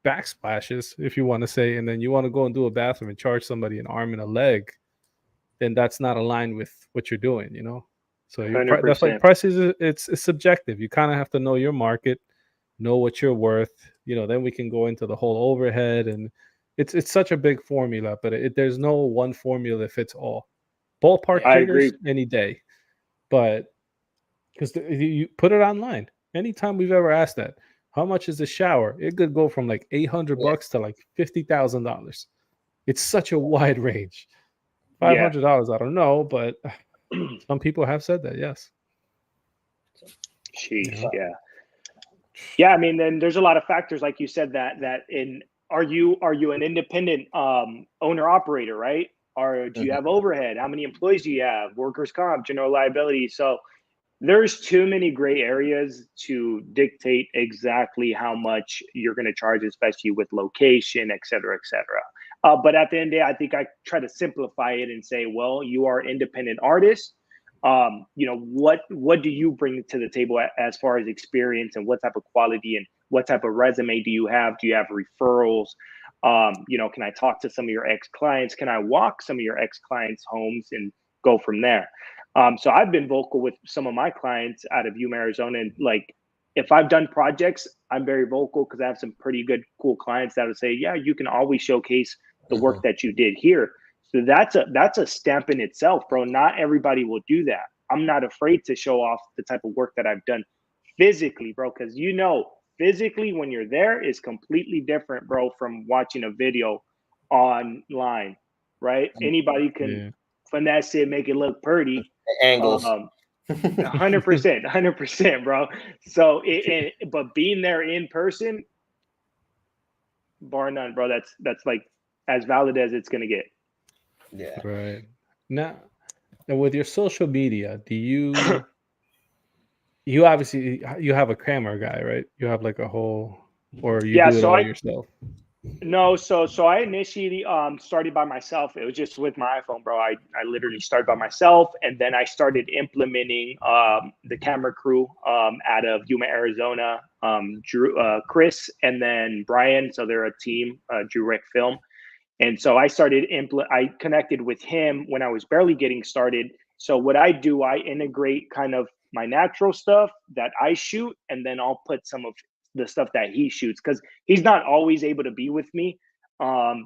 backsplashes, if you want to say, and then you want to go and do a bathroom and charge somebody an arm and a leg, then that's not aligned with what you're doing. So that's like 100%. prices. It's subjective. You kind of have to know your market, know what you're worth. Then we can go into the whole overhead, and it's such a big formula, but there's no one formula that fits all. Ballpark yeah, I figures agree. any day, but because you put it online. Anytime we've ever asked that, how much is the shower? It could go from like 800 yeah. bucks to like $50,000. It's such a wide range. Yeah. $500, I don't know, but some people have said that. Yes. Sheesh. Yeah. Yeah. Yeah. I mean, then there's a lot of factors, like you said, that in are you an independent owner operator, right? Or do you Mhm. have overhead? How many employees do you have? Workers' comp, general liability. So there's too many gray areas to dictate exactly how much you're going to charge, especially with location, et cetera, et cetera. But at the end of the day, I think I try to simplify it and say, well, you are independent artists. What do you bring to the table as far as experience, and what type of quality and what type of resume do you have? Do you have referrals? Can I talk to some of your ex clients? Can I walk some of your ex clients' homes and go from there? So I've been vocal with some of my clients out of Yuma, Arizona, and like if I've done projects, I'm very vocal because I have some pretty good, cool clients that would say, yeah, you can always showcase the work that you did here. So that's a stamp in itself, bro. Not everybody will do that. I'm not afraid to show off the type of work that I've done physically, bro, because physically when you're there is completely different, bro, from watching a video online, right? Anybody can finesse it, make it look pretty. Angles. 100%, bro. So, but being there in person, bar none, bro. That's like as valid as it's gonna get. Yeah. Right. Now with your social media, do you you obviously you have a camera guy, right? You have like a whole, or you do it all yourself? No, so I initially started by myself. It was just with my iPhone, bro. I literally started by myself, and then I started implementing the camera crew out of Yuma, Arizona. Drew, Chris, and then Brian. So they're a team, Drew Rick Film. And so I started I connected with him when I was barely getting started. So what I do, I integrate kind of my natural stuff that I shoot, and then I'll put some of the stuff that he shoots because he's not always able to be with me.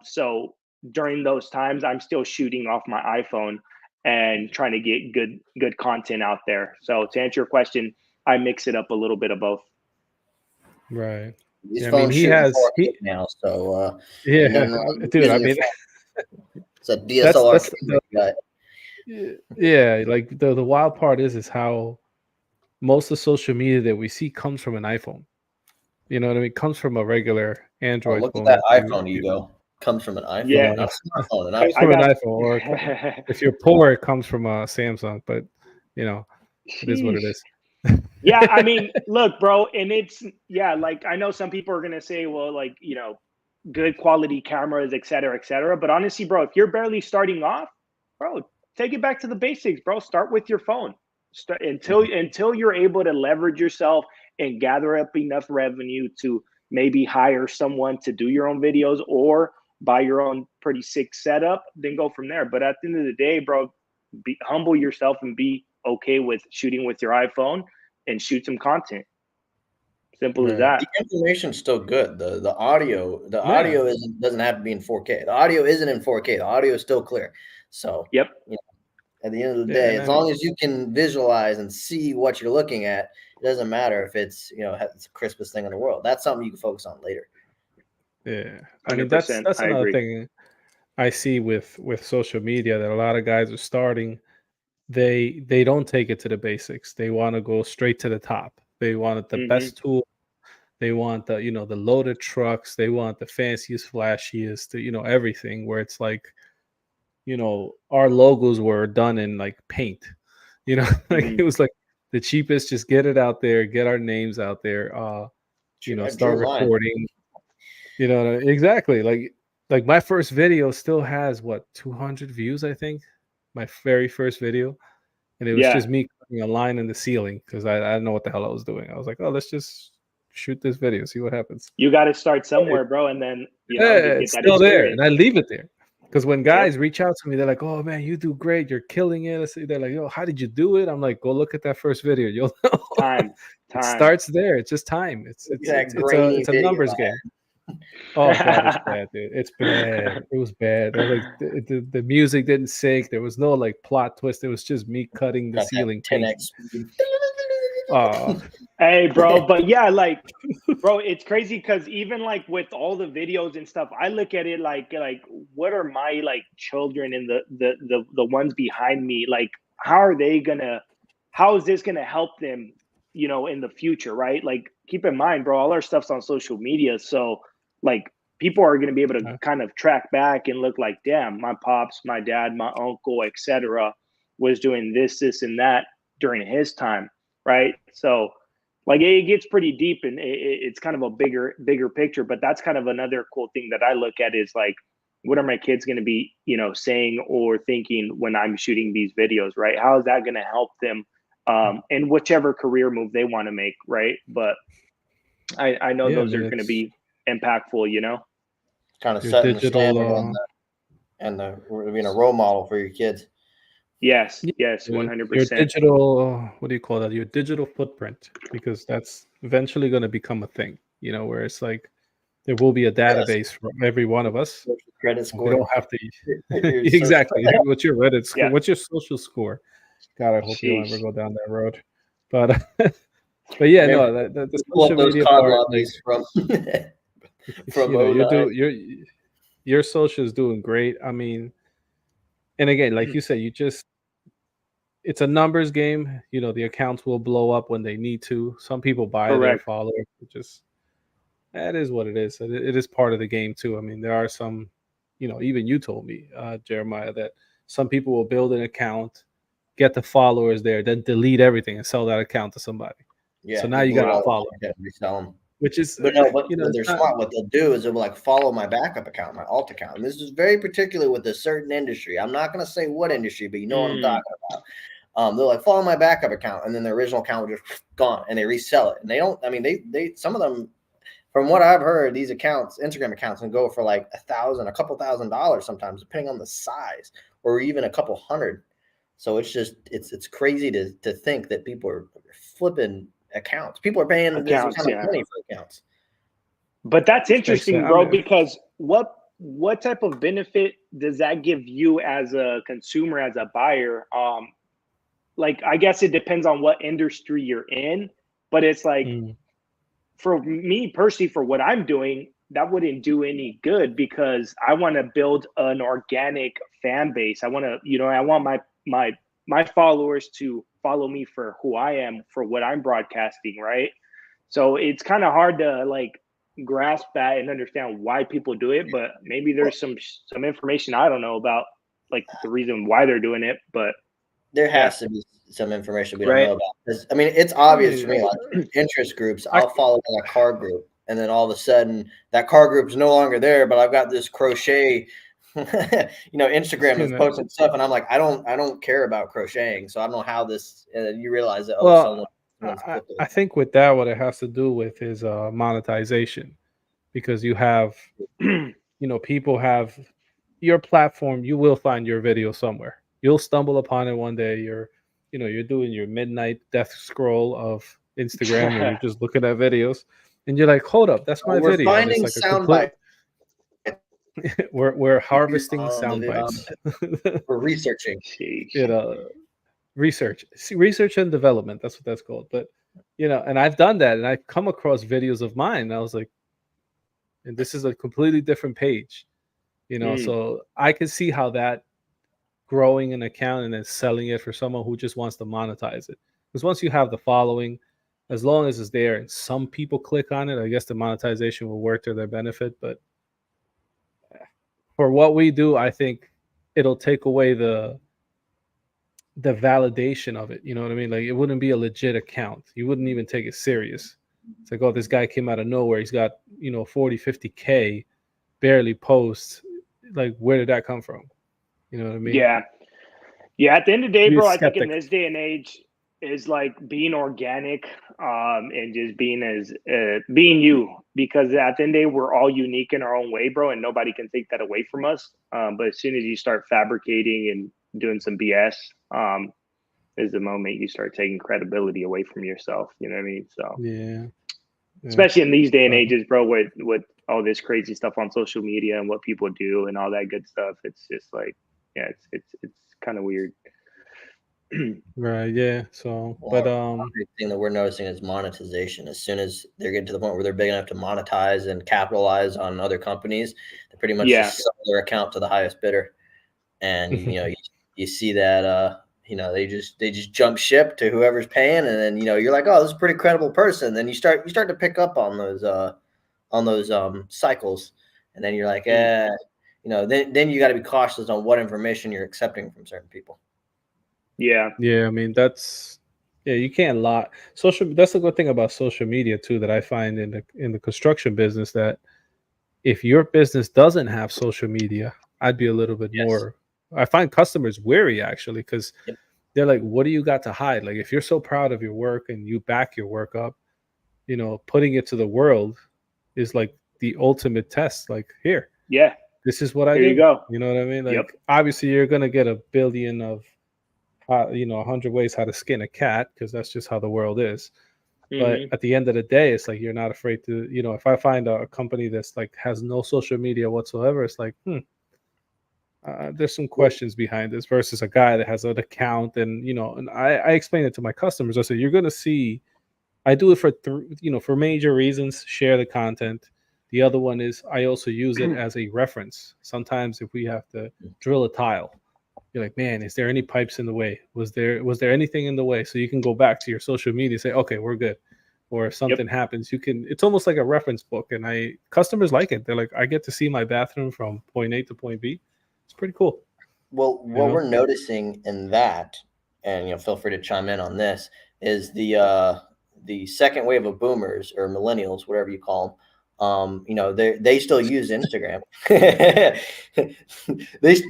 So during those times, I'm still shooting off my iPhone and trying to get good content out there. So to answer your question, I mix it up a little bit of both. Right. His phone he has now, so dude. I mean, it's a DSLR. Yeah, like the wild part is how most of social media that we see comes from an iPhone. You know what I mean? It comes from a regular Android look phone. At that iPhone you go. Comes from an iPhone. Yeah, not a smartphone. Comes from an iPhone, or if you're poor, it comes from a Samsung. But it is what it is. Yeah, I mean, look, bro, and it's like I know some people are gonna say, well, like good quality cameras, et cetera, but honestly, bro, if you're barely starting off, bro, take it back to the basics, bro. Start with your phone. Until you're able to leverage yourself and gather up enough revenue to maybe hire someone to do your own videos or buy your own pretty sick setup, then go from there. But at the end of the day, bro, humble yourself and be okay with shooting with your iPhone and shoot some content. Simple as that. The information's still good. The audio doesn't have to be in 4K. The audio isn't in 4K. The audio is still clear. So yep. At the end of the day, as long as you can visualize and see what you're looking at, it doesn't matter if it's it's the crispest thing in the world. That's something you can focus on later. Yeah, I mean that's another thing I see with social media, that a lot of guys are starting. They don't take it to the basics. They want to go straight to the top. They want the best tool. They want the the loaded trucks. They want the fanciest, flashiest, everything. Where it's like, our logos were done in like paint. Like it was like the cheapest. Just get it out there, get our names out there. Start recording. Exactly. Like my first video still has 200 views, I think. My very first video. And it was just me cutting a line in the ceiling because I didn't know what the hell I was doing. I was like, oh, let's just shoot this video, see what happens. You got to start somewhere, bro, and then it's still there, and I leave it there because when guys reach out to me, they're like, "Oh man, you do great, you're killing it." They're like, "Yo, how did you do it?" I'm like, "Go look at that first video, you'll know." Time. It starts there. It's just time. It's a numbers game. Oh god, it's bad, dude. It's bad. It was bad. Like the music didn't sync. There was no like plot twist. It was just me cutting the ceiling. 10x. Hey, bro, but yeah, like, bro, it's crazy because even like with all the videos and stuff, I look at it like what are my like children and the ones behind me, like how is this gonna help them, in the future, right? Like, keep in mind, bro, all our stuff's on social media, so like people are gonna be able to kind of track back and look like, damn, my pops, my dad, my uncle, etc., was doing this, and that during his time, right? So like it gets pretty deep, and it's kind of a bigger picture. But that's kind of another cool thing that I look at is like, what are my kids going to be, saying or thinking when I'm shooting these videos, right? How is that going to help them in whichever career move they want to make, right? But I know those are going to be impactful, kind of setting the standard and being a role model for your kids. Yes, 100%. Your digital, what do you call that? Your digital footprint, because that's eventually going to become a thing, you know, where it's like there will be a database for every one of us. Credit We score. don't have to Your exactly. What's your Reddit score? Yeah. What's your social score? God, I hope you don't Sheesh. ever go down that road. But but yeah, Remember, no, the just pull up social those media COD part, like lobbies from you know, you're 09. doing your social is doing great. I mean, and again, like you said, you just it's a numbers game. You know, the accounts will blow up when they need to. Some people buy their Correct. followers. It just that is what it is. It is part of the game too. I mean, there are some, you know, even you told me, Jeremiah, that some people will build an account, get the followers there, then delete everything and sell that account to somebody. Yeah, So now just you got delete to all follow, the content, resell them. which is, But no, but you know, when it's they're not. smart, what they'll do is they'll like follow my backup account, my alt account. And this is very particular with a certain industry. I'm not going to say what industry, but you know what I'm talking about. They'll like follow my backup account, and then the original account will just gone, and they resell it. And they don't. I mean, they some of them, from what I've heard, these accounts, Instagram accounts, can go for like $1,000, a couple $1,000 sometimes, depending on the size, or even a couple hundred. So it's just it's crazy to think that people are flipping accounts. People are paying this Accounts, kind of yeah. money for accounts. But that's Makes sense. interesting, I bro, mean, because what type of benefit does that give you as a consumer, as a buyer? Like I guess it depends on what industry you're in, but it's like mm, for me personally, for what I'm doing, that wouldn't do any good because I want to build an organic fan base. I want to, you know, I want my followers to follow me for who I am, for what I'm broadcasting, right? So it's kind of hard to like grasp that and understand why people do it, but maybe there's some information I don't know about, like the reason why they're doing it. But There yeah, has to be some information we don't right. know about. 'Cause, I mean, it's I obvious for mean, me, like interest groups. I, I'll follow like a car group, and then all of a sudden that car group is no longer there, but I've got this crochet, Instagram you that's know, posting stuff, and I'm like, I don't care about crocheting, so I don't know how this. And then you realize that well, someone's I, flipped I it. think with that, what it has to do with is monetization, because you have, you know, people have your platform. You will find your video somewhere. You'll stumble upon it one day. You're doing your midnight death scroll of Instagram where you're just looking at videos, and you're like, hold up, that's my We're video, and it's finding like a sound complete. bites We're harvesting on sound the bites. we're researching. Sheesh. You know, research and development. That's what that's called. But and I've done that, and I've come across videos of mine, and I was like, and this is a completely different page. So I can see how that growing an account and then selling it for someone who just wants to monetize it. Because once you have the following, as long as it's there and some people click on it, I guess the monetization will work to their benefit. But for what we do, I think it'll take away the validation of it. You know what I mean? Like it wouldn't be a legit account. You wouldn't even take it serious. It's like, oh, this guy came out of nowhere. He's got, 40, 50K, barely posts. Like, where did that come from? You know what I mean? Yeah. Yeah. At the end of the day, Be a bro, I think in skeptic. this day and age is like being organic, and just being being you, because at the end of the day, we're all unique in our own way, bro, and nobody can take that away from us. But as soon as you start fabricating and doing some BS, is the moment you start taking credibility away from yourself. You know what I mean? So Yeah. especially in these day and ages, bro, with all this crazy stuff on social media and what people do and all that good stuff, it's just like, yeah, it's kind of weird. Right. Yeah. So, Well, but big thing that we're noticing is monetization. As soon as they're getting to the point where they're big enough to monetize and capitalize on other companies, they pretty much Yeah. just sell their account to the highest bidder. And you see that they just jump ship to whoever's paying, and then you're like, oh, this is a pretty credible person. Then you start to pick up on those cycles, and then you're like, then you got to be cautious on what information you're accepting from certain people. Yeah. yeah, I mean you can't lie. That's the good thing about social media too, that I find in the construction business, that if your business doesn't have social media, I'd be a little bit Yes. more. I find customers wary actually, because Yep. they're like, "What do you got to hide?" Like if you're so proud of your work and you back your work up, putting it to the world is like the ultimate test. Like, here, Yeah. this is what I Here you do. go. You know what I mean? Like, Yep. obviously, you're gonna get a billion of, 100 ways how to skin a cat, because that's just how the world is. But at the end of the day, it's like you're not afraid to, if I find a company that's like has no social media whatsoever, it's like, there's some questions behind this versus a guy that has an account. And, and I explain it to my customers. I say, you're going to see, I do it for, for major reasons, share the content. The other one is I also use it as a reference. Sometimes if we have to drill a tile, you're like, man, is there any pipes in the way? Was there anything in the way? So you can go back to your social media and say, okay, we're good. Or if something happens, it's almost like a reference book. And customers like it. They're like, I get to see my bathroom from point A to point B. It's pretty cool. Well, what we're noticing in that, and feel free to chime in on this, is the second wave of boomers or millennials, whatever you call them. They still use Instagram. they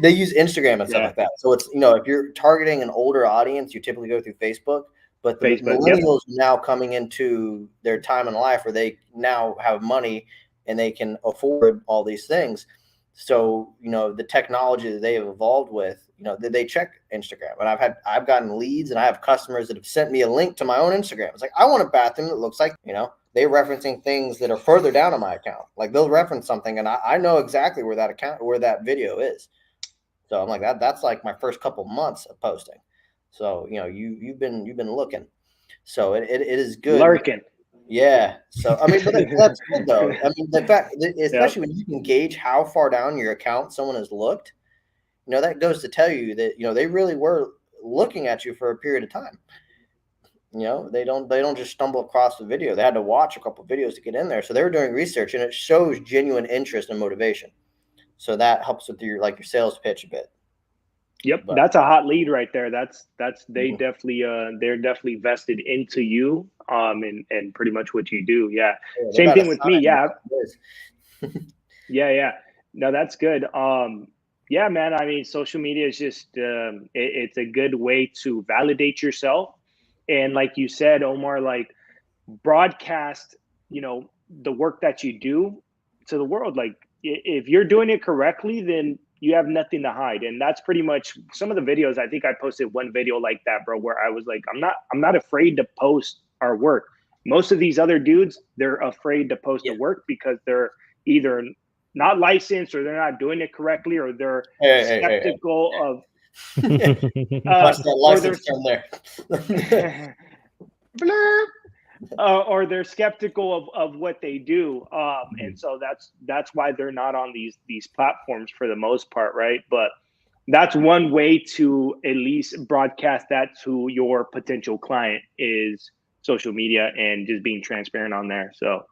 use Instagram and stuff like that. So it's if you're targeting an older audience, you typically go through Facebook. But the millennials now coming into their time in life where they now have money and they can afford all these things. So, the technology that they have evolved with, they check Instagram. And I've gotten leads, and I have customers that have sent me a link to my own Instagram. It's like, I want a bathroom that looks like, they're referencing things that are further down in my account. Like they'll reference something and I know exactly where that video is. So I'm like, that's like my first couple months of posting. So, you've been looking. So it is good. Lurking. Yeah. So, I mean, but that's good though. I mean, the fact, especially when you can gauge how far down your account someone has looked, that goes to tell you that, they really were looking at you for a period of time. They don't just stumble across the video. They had to watch a couple of videos to get in there. So they were doing research, and it shows genuine interest and motivation. So that helps with your sales pitch a bit. Yep, but that's a hot lead right there. That's they definitely they're definitely vested into you and pretty much what you do. Yeah. Same thing with me. Yeah. Yeah. No, that's good. Yeah, man. I mean, social media is just it's a good way to validate yourself. And like you said, Omar, like broadcast, the work that you do to the world. Like if you're doing it correctly, then you have nothing to hide. And that's pretty much some of the videos. I think I posted one video like that, bro, where I was like, I'm not afraid to post our work. Most of these other dudes, they're afraid to post the work because they're either not licensed or they're not doing it correctly, or they're skeptical of watch that license term there. Or they're skeptical of what they do, and so that's why they're not on these platforms for the most part, right? But that's one way to at least broadcast that to your potential client is social media and just being transparent on there. So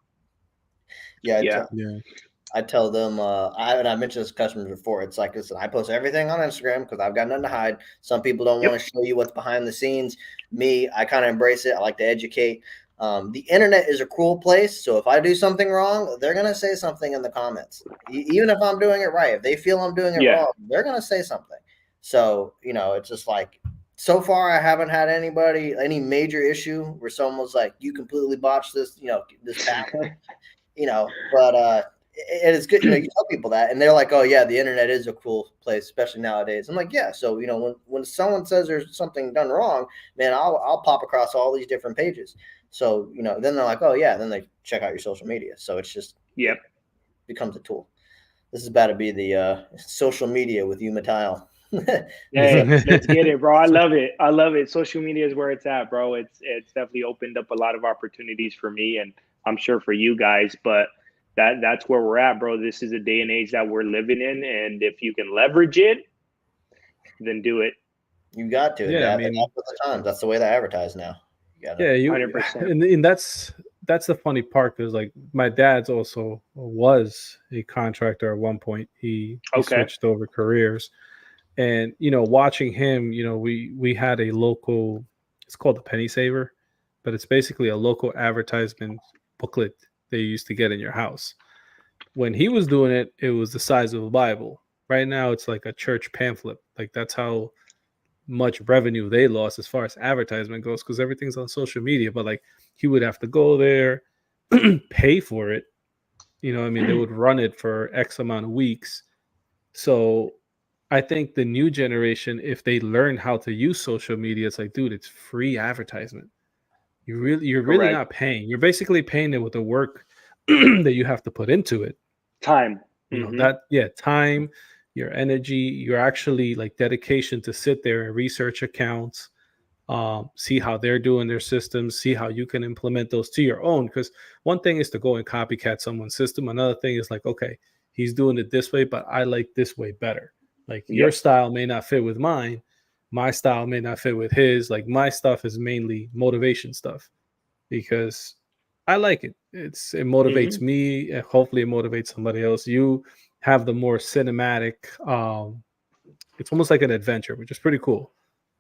I tell them, I mentioned this to customers before. It's like, listen, I post everything on Instagram because I've got nothing to hide. Some people don't want to show you what's behind the scenes. Me, I kind of embrace it. I like to educate. The internet is a cruel place. So if I do something wrong, they're going to say something in the comments. Even if I'm doing it right, if they feel I'm doing it wrong, they're going to say something. So, it's just like, so far I haven't had any major issue where someone was like, you completely botched this, this path, but, it is good, you tell people that, and they're like, "Oh yeah, the internet is a cruel place, especially nowadays." I'm like, "Yeah." So when someone says there's something done wrong, man, I'll pop across all these different pages. So then they're like, "Oh yeah," then they check out your social media. So it's just it becomes a tool. This is about to be the social media with Yuma Tile. Hey, let's get it, bro. I love it. Social media is where it's at, bro. It's definitely opened up a lot of opportunities for me, and I'm sure for you guys, but that's where we're at, bro. This is a day and age that we're living in, and if you can leverage it, then do it. You got to. Yeah, I mean, that's the time. That's the way they advertise now. You 100%. And that's the funny part, because like my dad's also was a contractor at one point. He switched over careers, and watching him, we had a local. It's called the Penny Saver, but it's basically a local advertisement booklet they used to get in your house. When he was doing it, it was the size of a Bible. Right now, it's like a church pamphlet. Like that's how much revenue they lost as far as advertisement goes, because everything's on social media. But like he would have to go there, pay for it. They would run it for X amount of weeks. So I think the new generation, if they learn how to use social media, it's like, dude, it's free advertisement. you're really Correct. not paying. You're basically paying it with the work that you have to put into it. Time. You know, Mhm. time, your energy, your actually like dedication to sit there and research accounts, see how they're doing their systems, see how you can implement those to your own. Because one thing is to go and copycat someone's system. Another thing is like, okay, he's doing it this way, but I like this way better. Like your Yep. style may not fit with mine. My style may not fit with his. Like my stuff is mainly motivation stuff because I like it. It motivates Mhm. me. And hopefully, it motivates somebody else. You have the more cinematic. It's almost like an adventure, which is pretty cool.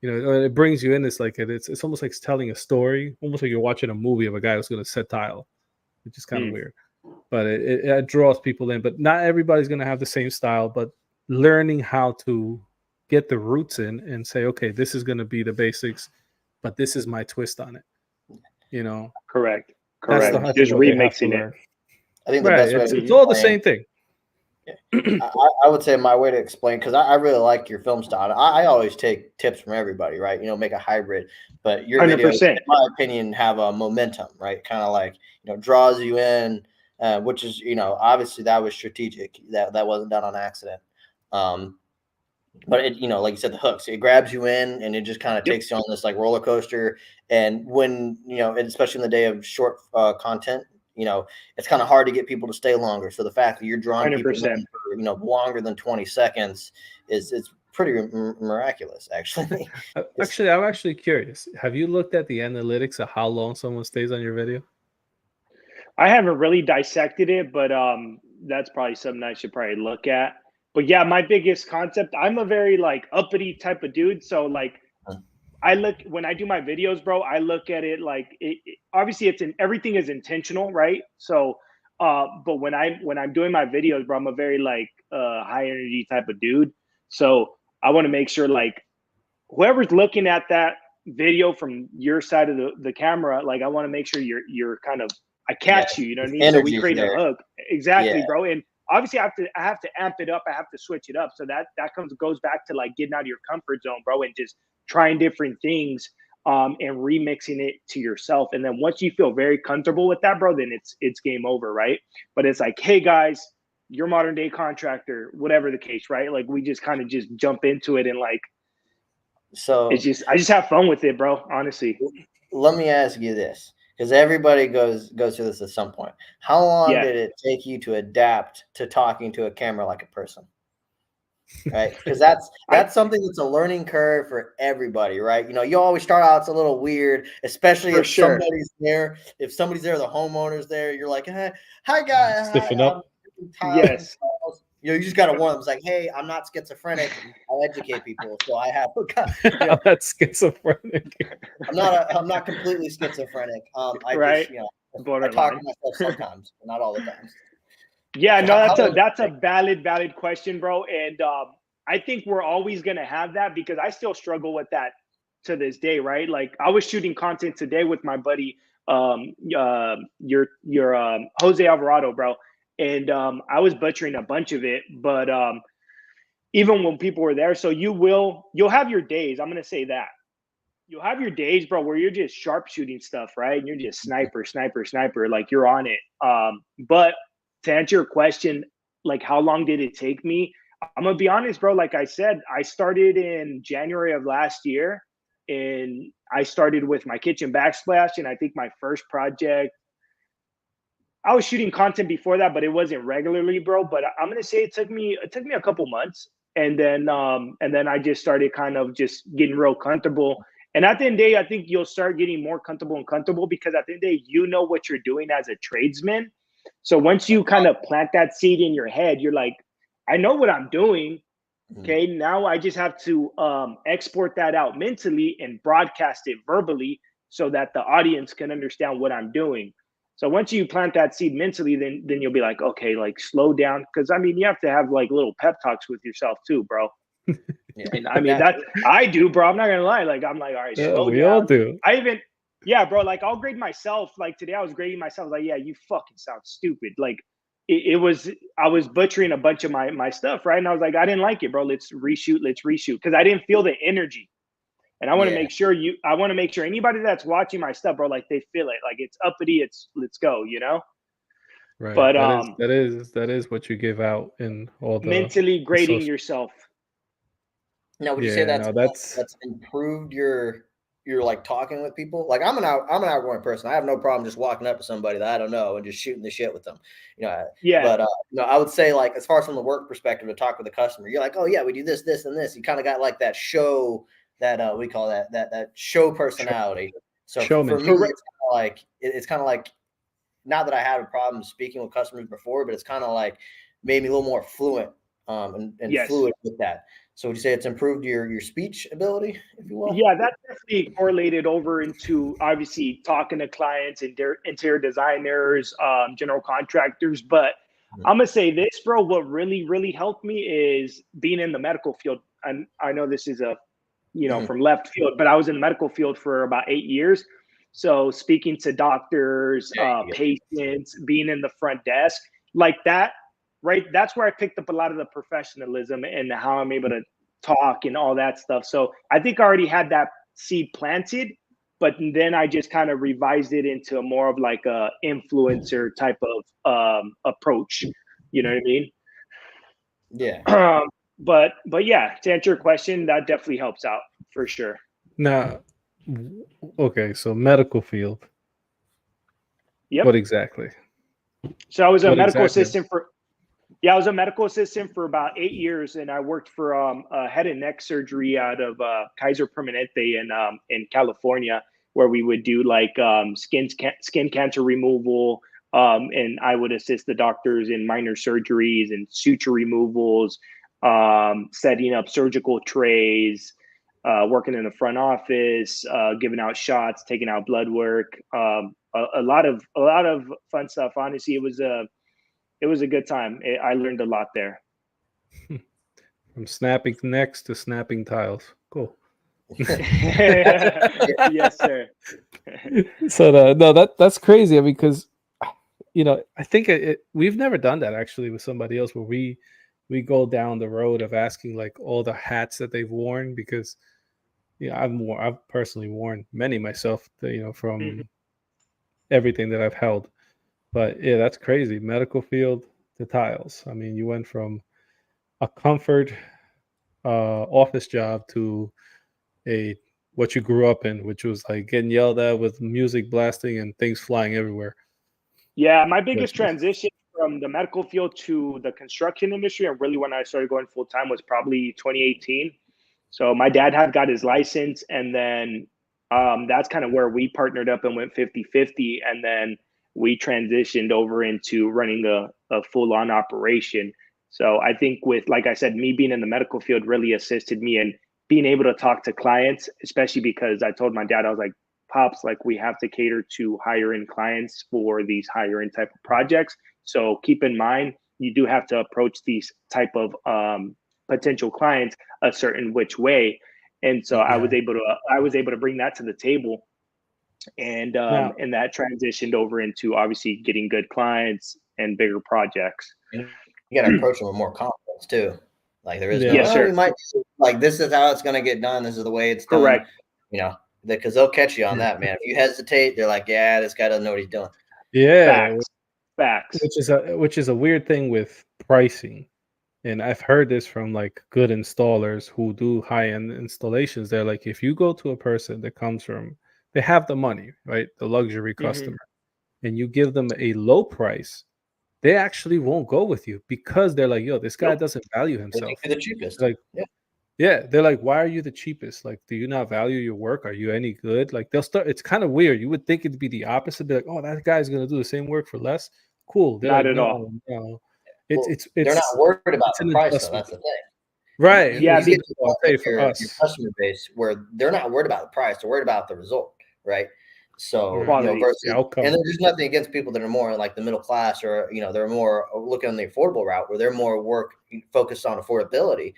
You know, it brings you in. It's like it's almost like telling a story, almost like you're watching a movie of a guy who's going to set tile, which is kind of Mm. weird. But it draws people in. But not everybody's going to have the same style. But learning how to get the roots in and say, okay, this is going to be the basics, but this is my twist on it. You know, Correct. that's Correct. the I think Just what they have to remixing it. learn. I think the Right. best way It's to all the explain, same thing. I would say my way to explain, because I really like your film style. I always take tips from everybody, right? Make a hybrid, but your videos, 100%. in my opinion, have a momentum, right? Kind of like, draws you in, which is, obviously that was strategic. That wasn't done on accident. But it, like you said, the hooks, it grabs you in and it just kind of Yep. takes you on this like roller coaster. And when, and especially in the day of short content, it's kind of hard to get people to stay longer. So the fact that you're drawing people 100%. in for, longer than 20 seconds is pretty miraculous, actually. Actually, I'm actually curious. Have you looked at the analytics of how long someone stays on your video? I haven't really dissected it, but that's probably something I should probably look at. But yeah, my biggest concept, I'm a very like uppity type of dude. So like I look when I do my videos, bro, I look at it like obviously everything is intentional, right? So but when I'm doing my videos, bro, I'm a very like high energy type of dude. So I want to make sure like whoever's looking at that video from your side of the camera, like I want to make sure you're kind of I Yeah, catch you, you know what I mean? So we energy's create a there. hook. Yeah. Exactly, bro. And obviously I have to amp it up. I have to switch it up. So that goes back to like getting out of your comfort zone, bro, and just trying different things and remixing it to yourself. And then once you feel very comfortable with that, bro, then it's game over, right? But it's like, hey guys, your modern day contractor, whatever the case, right? Like we just kind of just jump into it and like So it's just I just have fun with it, bro. Honestly. let me ask you this, because everybody goes through this at some point. How long Yeah. did it take you to adapt to talking to a camera like a person? Right, because that's something that's a learning curve for everybody, right? You always start out, it's a little weird, especially For if sure. somebody's there. If somebody's there, the homeowner's there, you're like, hey, hi guys, Stiffen hi, up. Tyler. Yes. You just gotta warn them. It's like, hey, I'm not schizophrenic. I'll educate people. So I have, That's schizophrenic. I'm not completely schizophrenic. I Right. just, I talk to Borderline. myself sometimes, but not all the time. Yeah, So no, how long that's a did valid question, bro. And I think we're always gonna have that because I still struggle with that to this day, right? Like I was shooting content today with my buddy, your Jose Alvarado, bro, and I was butchering a bunch of it, but even when people were there, so you'll have your days. I'm gonna say that you'll have your days, bro, where you're just sharpshooting stuff, right? And you're just sniper, like you're on it. But to answer your question, like how long did it take me? I'm gonna be honest, bro. Like I said, I started in January of last year, and I started with my kitchen backsplash. And I think my first project, I was shooting content before that, but it wasn't regularly, bro. But I'm gonna say it took me a couple months, and then I just started kind of just getting real comfortable. And at the end of the day, I think you'll start getting more comfortable because at the end of the day, you know what you're doing as a tradesman. So once you kind of plant that seed in your head, you're like, I know what I'm doing. Okay, now I just have to export that out mentally and broadcast it verbally so that the audience can understand what I'm doing. So once you plant that seed mentally, then you'll be like, okay, like slow down, because I mean you have to have like little pep talks with yourself too, bro. Yeah. And I mean that I do, bro. I'm not gonna lie. Like I'm like, all right, Yeah, slow we all down. do. Yeah, bro. Like I'll grade myself. Like today, I was grading myself. Like, yeah, you fucking sound stupid. Like it was. I was butchering a bunch of my stuff, right? And I was like, I didn't like it, bro. Let's reshoot. Because I didn't feel the energy. And I want to Yeah. make sure anybody that's watching my stuff, bro, like they feel it, like it's uppity, let's go, Right. But That is what you give out in all mentally the grading social. yourself. Now, would you say Yeah, no, that's that's improved your like talking with people? Like I'm an outgoing person. I have no problem just walking up to somebody that I don't know and just shooting the shit with them. Yeah. But I would say, like, as far as from the work perspective, to talk with the customer, you're like, oh yeah, we do this, this, and this. You kind of got like that show, that we call that show personality. So for me, showmanship. it's kind of like not that I had a problem speaking with customers before, but it's kind of like made me a little more fluent and Yes. fluid with that. So would you say it's improved your speech ability, if you will? Yeah, that definitely correlated over into obviously talking to clients and interior designers, general contractors. But I'm gonna say this, bro. What really, really helped me is being in the medical field. And I know this is from left field, but I was in the medical field for about 8 years. So speaking to doctors, patients, being in the front desk, like that, right? That's where I picked up a lot of the professionalism and how I'm able to talk and all that stuff. So I think I already had that seed planted, but then I just kind of revised it into more of like a influencer type of approach. You know what I mean? Yeah. But yeah, to answer your question, that definitely helps out for sure. Now, okay, so medical field. Yep. What exactly? So I was a What medical exactly? assistant I was a medical assistant for about 8 years, and I worked for head and neck surgery out of Kaiser Permanente in California, where we would do like skin cancer removal, and I would assist the doctors in minor surgeries and suture removals, setting up surgical trays, working in the front office, giving out shots, taking out blood work, a lot of fun stuff. Honestly, it was a good time. I learned a lot there. From snapping necks to snapping tiles. Cool. Yes, sir. So no, that's crazy. I mean, because I think we've never done that actually with somebody else, where we go down the road of asking like all the hats that they've worn, because I've personally worn many myself, from everything that I've held. But yeah, that's crazy. Medical field to tiles. I mean, you went from a comfort office job to what you grew up in, which was like getting yelled at with music blasting and things flying everywhere. Yeah, my biggest transition from the medical field to the construction industry, and really when I started going full time, was probably 2018. So my dad had got his license, and then that's kind of where we partnered up and went 50-50. And then we transitioned over into running a full-on operation. So I think like I said, me being in the medical field really assisted me in being able to talk to clients, especially because I told my dad, I was like, Pops, like we have to cater to higher end clients for these higher end type of projects. So keep in mind, you do have to approach these type of potential clients a certain which way. And so I was able to bring that to the table, and that transitioned over into obviously getting good clients and bigger projects. You got to approach them with more confidence too. Like there is Yes, sir. we might like this is how it's going to get done. This is the way it's done. Correct. Because they'll catch you on that, man. If you hesitate, they're like, yeah, this guy doesn't know what he's doing. Yeah, facts. Which is a weird thing with pricing. And I've heard this from like good installers who do high-end installations. They're like, if you go to a person that comes from, they have the money, right? The luxury customer, and you give them a low price, they actually won't go with you, because they're like, yo, this guy doesn't value himself. They're the cheapest. Like, they're like, why are you the cheapest? Like, do you not value your work? Are you any good? Like, they'll start. It's kind of weird. You would think it'd be the opposite. Be like, oh, that guy's gonna do the same work for less. Cool. They're Not like, at all. No. It's they're not worried about the price, though. That's the thing. Right. You get to your customer base where they're not worried about the price. They're worried about the result, right? So, versus, the outcome. And there's nothing against people that are more like the middle class, or, they're more looking on the affordable route, where they're more focused on affordability.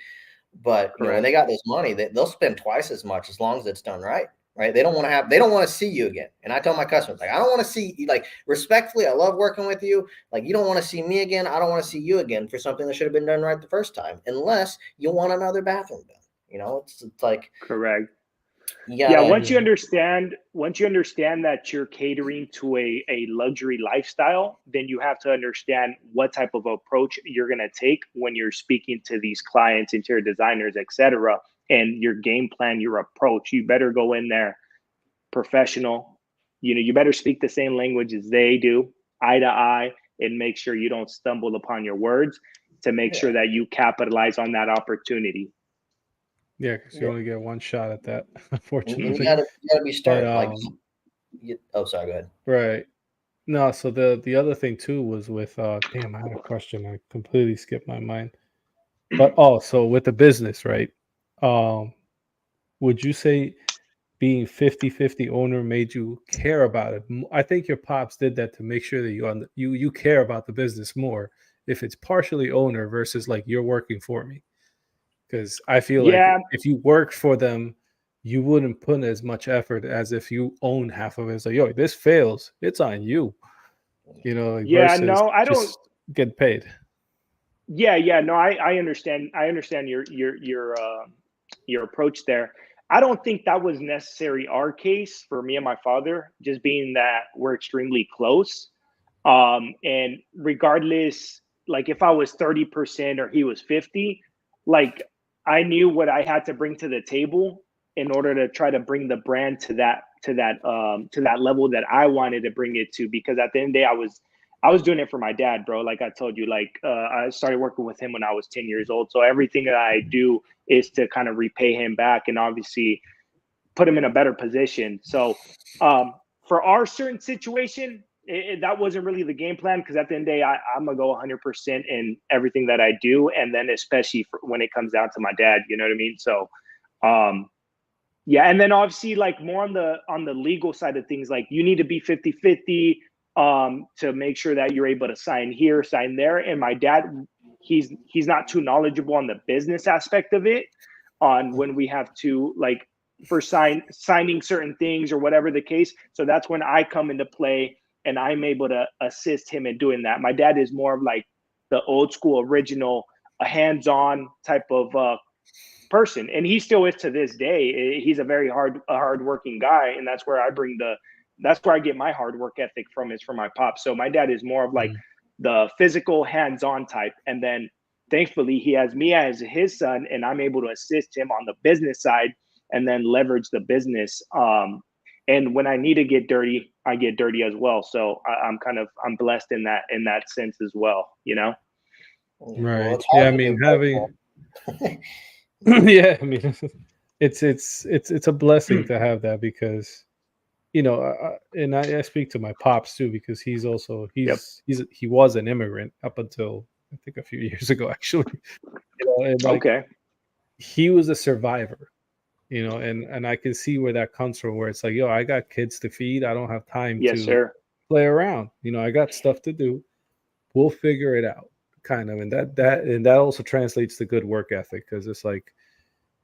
But, when they got this money, they'll spend twice as much as long as it's done right. Right. They don't want to see you again. And I tell my customers, like, I don't want to see you, like, respectfully, I love working with you. Like, you don't want to see me again. I don't want to see you again for something that should have been done right the first time, unless you want another bathroom done. It's like, correct. Yeah, once you understand that you're catering to a luxury lifestyle, then you have to understand what type of approach you're going to take when you're speaking to these clients, interior designers, etc. And your game plan, your approach, you better go in there professional. You better speak the same language as they do, eye to eye, and make sure you don't stumble upon your words to make sure that you capitalize on that opportunity. Yeah, because you only get one shot at that, You unfortunately. gotta be start But, sorry, go ahead. right. No, so the other thing too was with damn, I had a question. I completely skipped my mind. But so with the business, right? Um, would you say being 50-50 owner made you care about it? I think your pops did that to make sure that you care about the business more if it's partially owner versus like you're working for me. Because I feel like Yeah, if you worked for them, you wouldn't put as much effort as if you own half of it. It's like, yo, this fails, it's on you, like yeah, versus no, I don't. just get paid. Yeah, no, I understand. I understand your approach there. I don't think that was necessary our case for me and my father, just being that we're extremely close. And regardless, like if I was 30% or he was 50, like I knew what I had to bring to the table in order to try to bring the brand to that level that I wanted to bring it to. Because at the end of the day, I was doing it for my dad, bro. Like I told you, like I started working with him when I was 10 years old. So everything that I do is to kind of repay him back and obviously put him in a better position. So for our certain situation, that wasn't really the game plan, because at the end of the day, I'm gonna go 100% in everything that I do, and then especially when it comes down to my dad, you know what I mean? So yeah, and then obviously like more on the legal side of things, like you need to be 50-50 to make sure that you're able to sign here, sign there. And my dad, he's not too knowledgeable on the business aspect of it, on when we have to like for signing certain things or whatever the case. So that's when I come into play and I'm able to assist him in doing that. My dad is more of like the old school original, a hands-on type of person, and he still is to this day. He's a very hard working guy, and that's where I get my hard work ethic from, is from my pop. So my dad is more of like the physical hands-on type, and then thankfully he has me as his son, and I'm able to assist him on the business side and then leverage the business. And when I need to get dirty, I get dirty as well. So I'm blessed in that sense as well, Well, Right. it's Yeah, hard I to mean, do having both. yeah, I mean, it's a blessing to have that because and I speak to my pops too, because he's also Yep. he was an immigrant up until I think a few years ago, actually. And like Okay. he was a survivor, and I can see where that comes from, where it's like, yo, I got kids to feed, I don't have time Yes, to sir. play around, I got stuff to do, we'll figure it out, kind of. And that also translates to good work ethic, because it's like,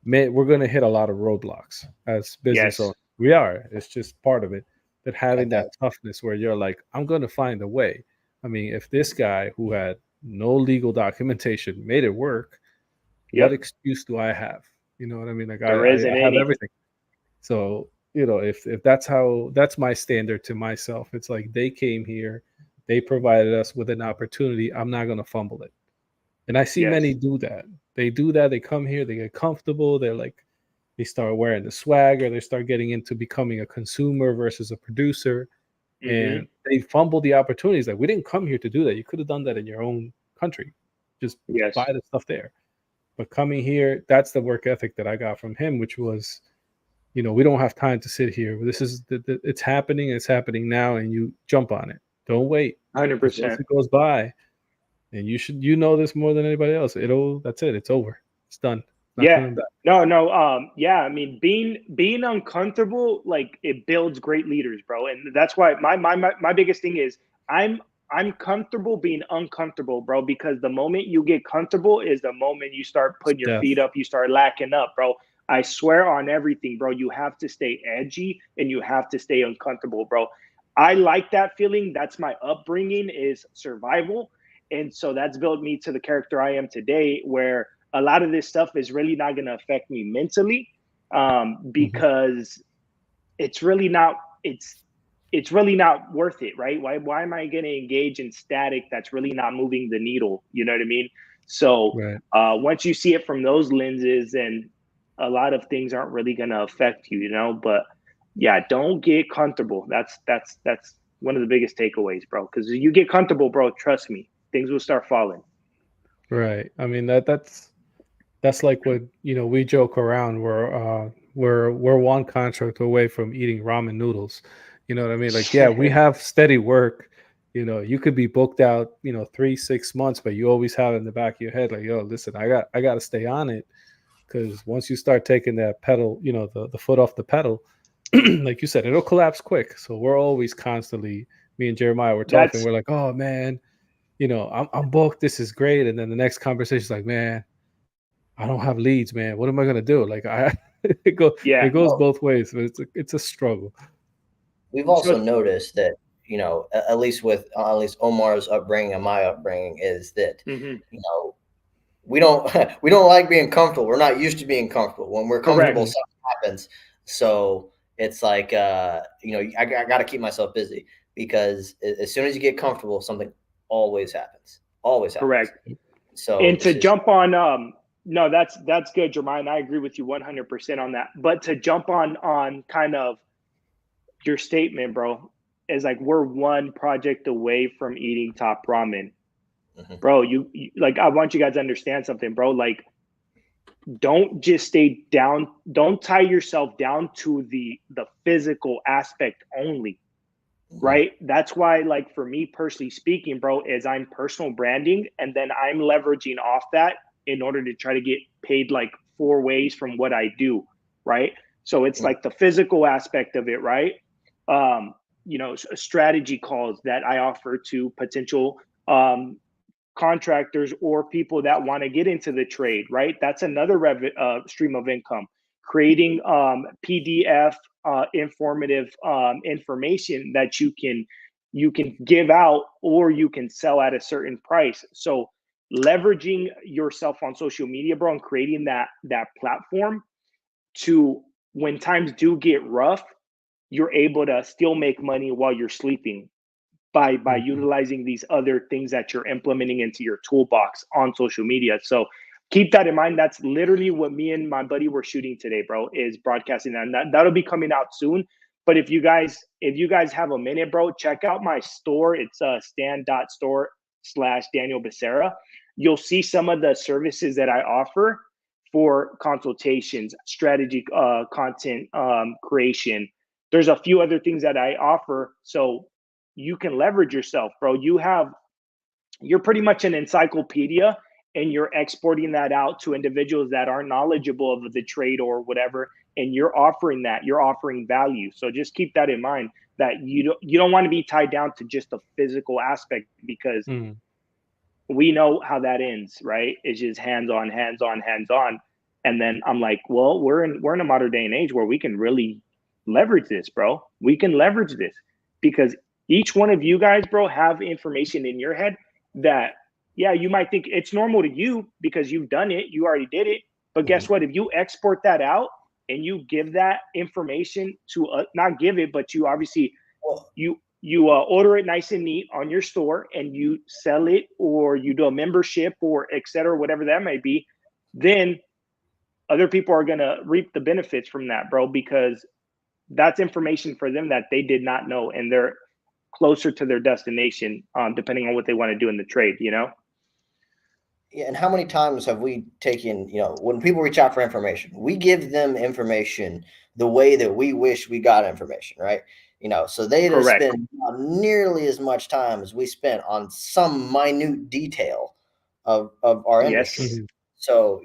man, we're going to hit a lot of roadblocks as business Yes. owners. We are. It's just part of it. But I having that bet. toughness where you're like, I'm going to find a way. I mean, if this guy who had no legal documentation made it work, what Yep. excuse do I have? You know what I mean? Like There I isn't have any. everything. So, if that's my standard to myself, it's like they came here, they provided us with an opportunity. I'm not going to fumble it. And I see Yes. many do that. They do that. They come here, they get comfortable. They start wearing the swagger. They start getting into becoming a consumer versus a producer, Mm-hmm. and they fumble the opportunities. Like, we didn't come here to do that. You could have done that in your own country. Just Yes. buy the stuff there. But coming here, that's the work ethic that I got from him, which was, we don't have time to sit here. This is it's happening. It's happening now, and you jump on it. Don't wait, because once 100%. it goes by, and you know this more than anybody else. That's it. It's over. It's done. Not Yeah. coming back. No. Yeah. I mean, being uncomfortable, like it builds great leaders, bro. And that's why my biggest thing is I'm comfortable being uncomfortable, bro. Because the moment you get comfortable is the moment you start It's putting your feet death. up, you start lacking up, bro. I swear on everything, bro. You have to stay edgy and you have to stay uncomfortable, bro. I like that feeling. That's my upbringing, is survival. And so that's built me to the character I am today, where a lot of this stuff is really not going to affect me mentally. because it's really not it's really not worth it, right? Why am I going to engage in static that's really not moving the needle? You know what I mean? So Right. once you see it from those lenses, and a lot of things aren't really going to affect you, you know. But yeah, don't get comfortable. That's one of the biggest takeaways, bro. Because you get comfortable, bro, trust me, things will start falling. Right. I mean that's like what we joke around. We're one contract away from eating ramen noodles. You know what I mean? Like, yeah, we have steady work. You could be booked out, 3-6 months, but you always have it in the back of your head, like, yo, listen, I got to stay on it, because once you start taking that pedal, the foot off the pedal, like you said, it'll collapse quick. So we're always constantly, me and Jeremiah, we're talking. That's We're like, oh man, I'm booked. This is great. And then the next conversation is like, man, I don't have leads, man. What am I gonna do? Like, it yeah. goes both ways, but it's a struggle. We've also So noticed that, at least with Omar's upbringing and my upbringing, is that mhm, we don't we don't like being comfortable. We're not used to being comfortable. When we're comfortable, correct. something happens. So it's like I got to keep myself busy, because as soon as you get comfortable, something always happens. Always happens. Correct. So And to jump on, no, that's good, Jermaine. I agree with you 100% on that. But to jump on kind of your statement, bro, is like we're one project away from eating top ramen, bro. You like, I want you guys to understand something, bro. Like, don't just stay down. Don't tie yourself down to the physical aspect only. Right. That's why, like, for me personally speaking, bro, is I'm personal branding, and then I'm leveraging off that in order to try to get paid like 4 ways from what I do. Right. So it's like the physical aspect of it. Right. Strategy calls that I offer to potential contractors or people that want to get into the trade, right? That's another stream of income. Creating PDF informative information that you can give out, or you can sell at a certain price. So leveraging yourself on social media, bro, and creating that platform to, when times do get rough, you're able to still make money while you're sleeping, by utilizing these other things that you're implementing into your toolbox on social media. So keep that in mind. That's literally what me and my buddy were shooting today, bro, is broadcasting that. And that'll be coming out soon. But if you guys have a minute, bro, check out my store. It's stan.store/Daniel Becerra. You'll see some of the services that I offer for consultations, strategy, content creation. There's a few other things that I offer. So you can leverage yourself, bro. You're pretty much an encyclopedia, and you're exporting that out to individuals that aren't knowledgeable of the trade or whatever, and you're offering value. So just keep that in mind, that you don't want to be tied down to just the physical aspect, because we know how that ends, right? It's just hands on. And then I'm like, well, we're in a modern day and age where we can really leverage this, bro. We can leverage this, because each one of you guys, bro, have information in your head that, yeah, you might think it's normal to you because you've done it, you already did it. But guess what? If you export that out and you give that information to not give it, but you obviously you order it nice and neat on your store, and you sell it, or you do a membership, or et cetera, whatever that may be, then other people are going to reap the benefits from that, bro, because that's information for them that they did not know, and they're closer to their destination, depending on what they want to do in the trade, Yeah, and how many times have we taken, when people reach out for information, we give them information the way that we wish we got information, right? So they don't Correct. spend nearly as much time as we spent on some minute detail of our industry. Yes. So,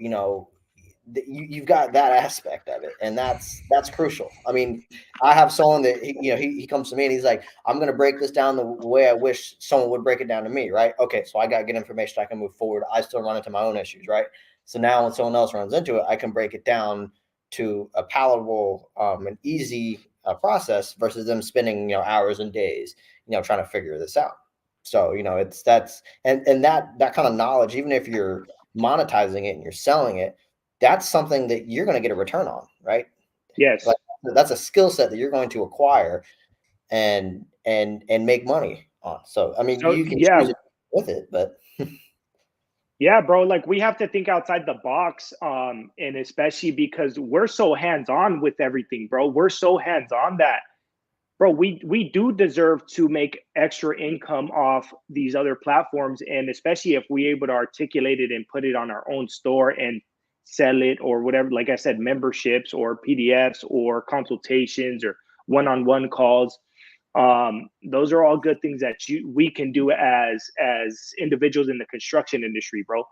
you've got that aspect of it, and that's crucial. I mean, I have someone that he comes to me and he's like, I'm going to break this down the way I wish someone would break it down to me, right? Okay, so I got good information, I can move forward. I still run into my own issues, right? So now when someone else runs into it, I can break it down to a palatable and easy process, versus them spending hours and days trying to figure this out. So it's that kind of knowledge, even if you're monetizing it and you're selling it, that's something that you're going to get a return on, right? Yes. Like, that's a skill set that you're going to acquire and make money on. So I mean, So you can yeah, choose it with it, but yeah, bro. Like we have to think outside the box, and especially because we're so hands on with everything, bro. We're so hands on that, bro. We do deserve to make extra income off these other platforms, and especially if we able to articulate it and put it on our own store and sell it or whatever. Like I said, memberships or PDFs or consultations or one-on-one calls. Those are all good things that we can do as individuals in the construction industry, bro.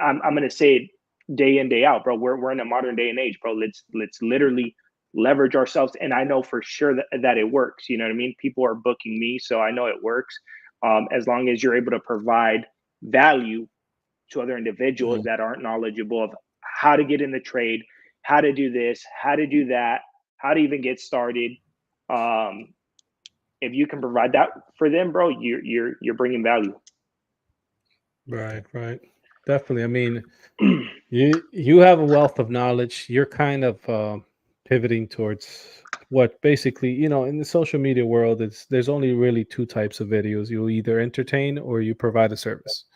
I'm gonna say it day in day out, bro. We're in a modern day and age, bro. Let's literally leverage ourselves, and I know for sure that it works. You know what I mean? People are booking me, so I know it works. As long as you're able to provide value to other individuals that aren't knowledgeable of how to get in the trade, how to do this, how to do that, how to even get started. If you can provide that for them, bro, you're bringing value. Right, right. Definitely. I mean, you have a wealth of knowledge. You're kind of pivoting towards what basically, in the social media world, there's only really two types of videos. You either entertain or you provide a service,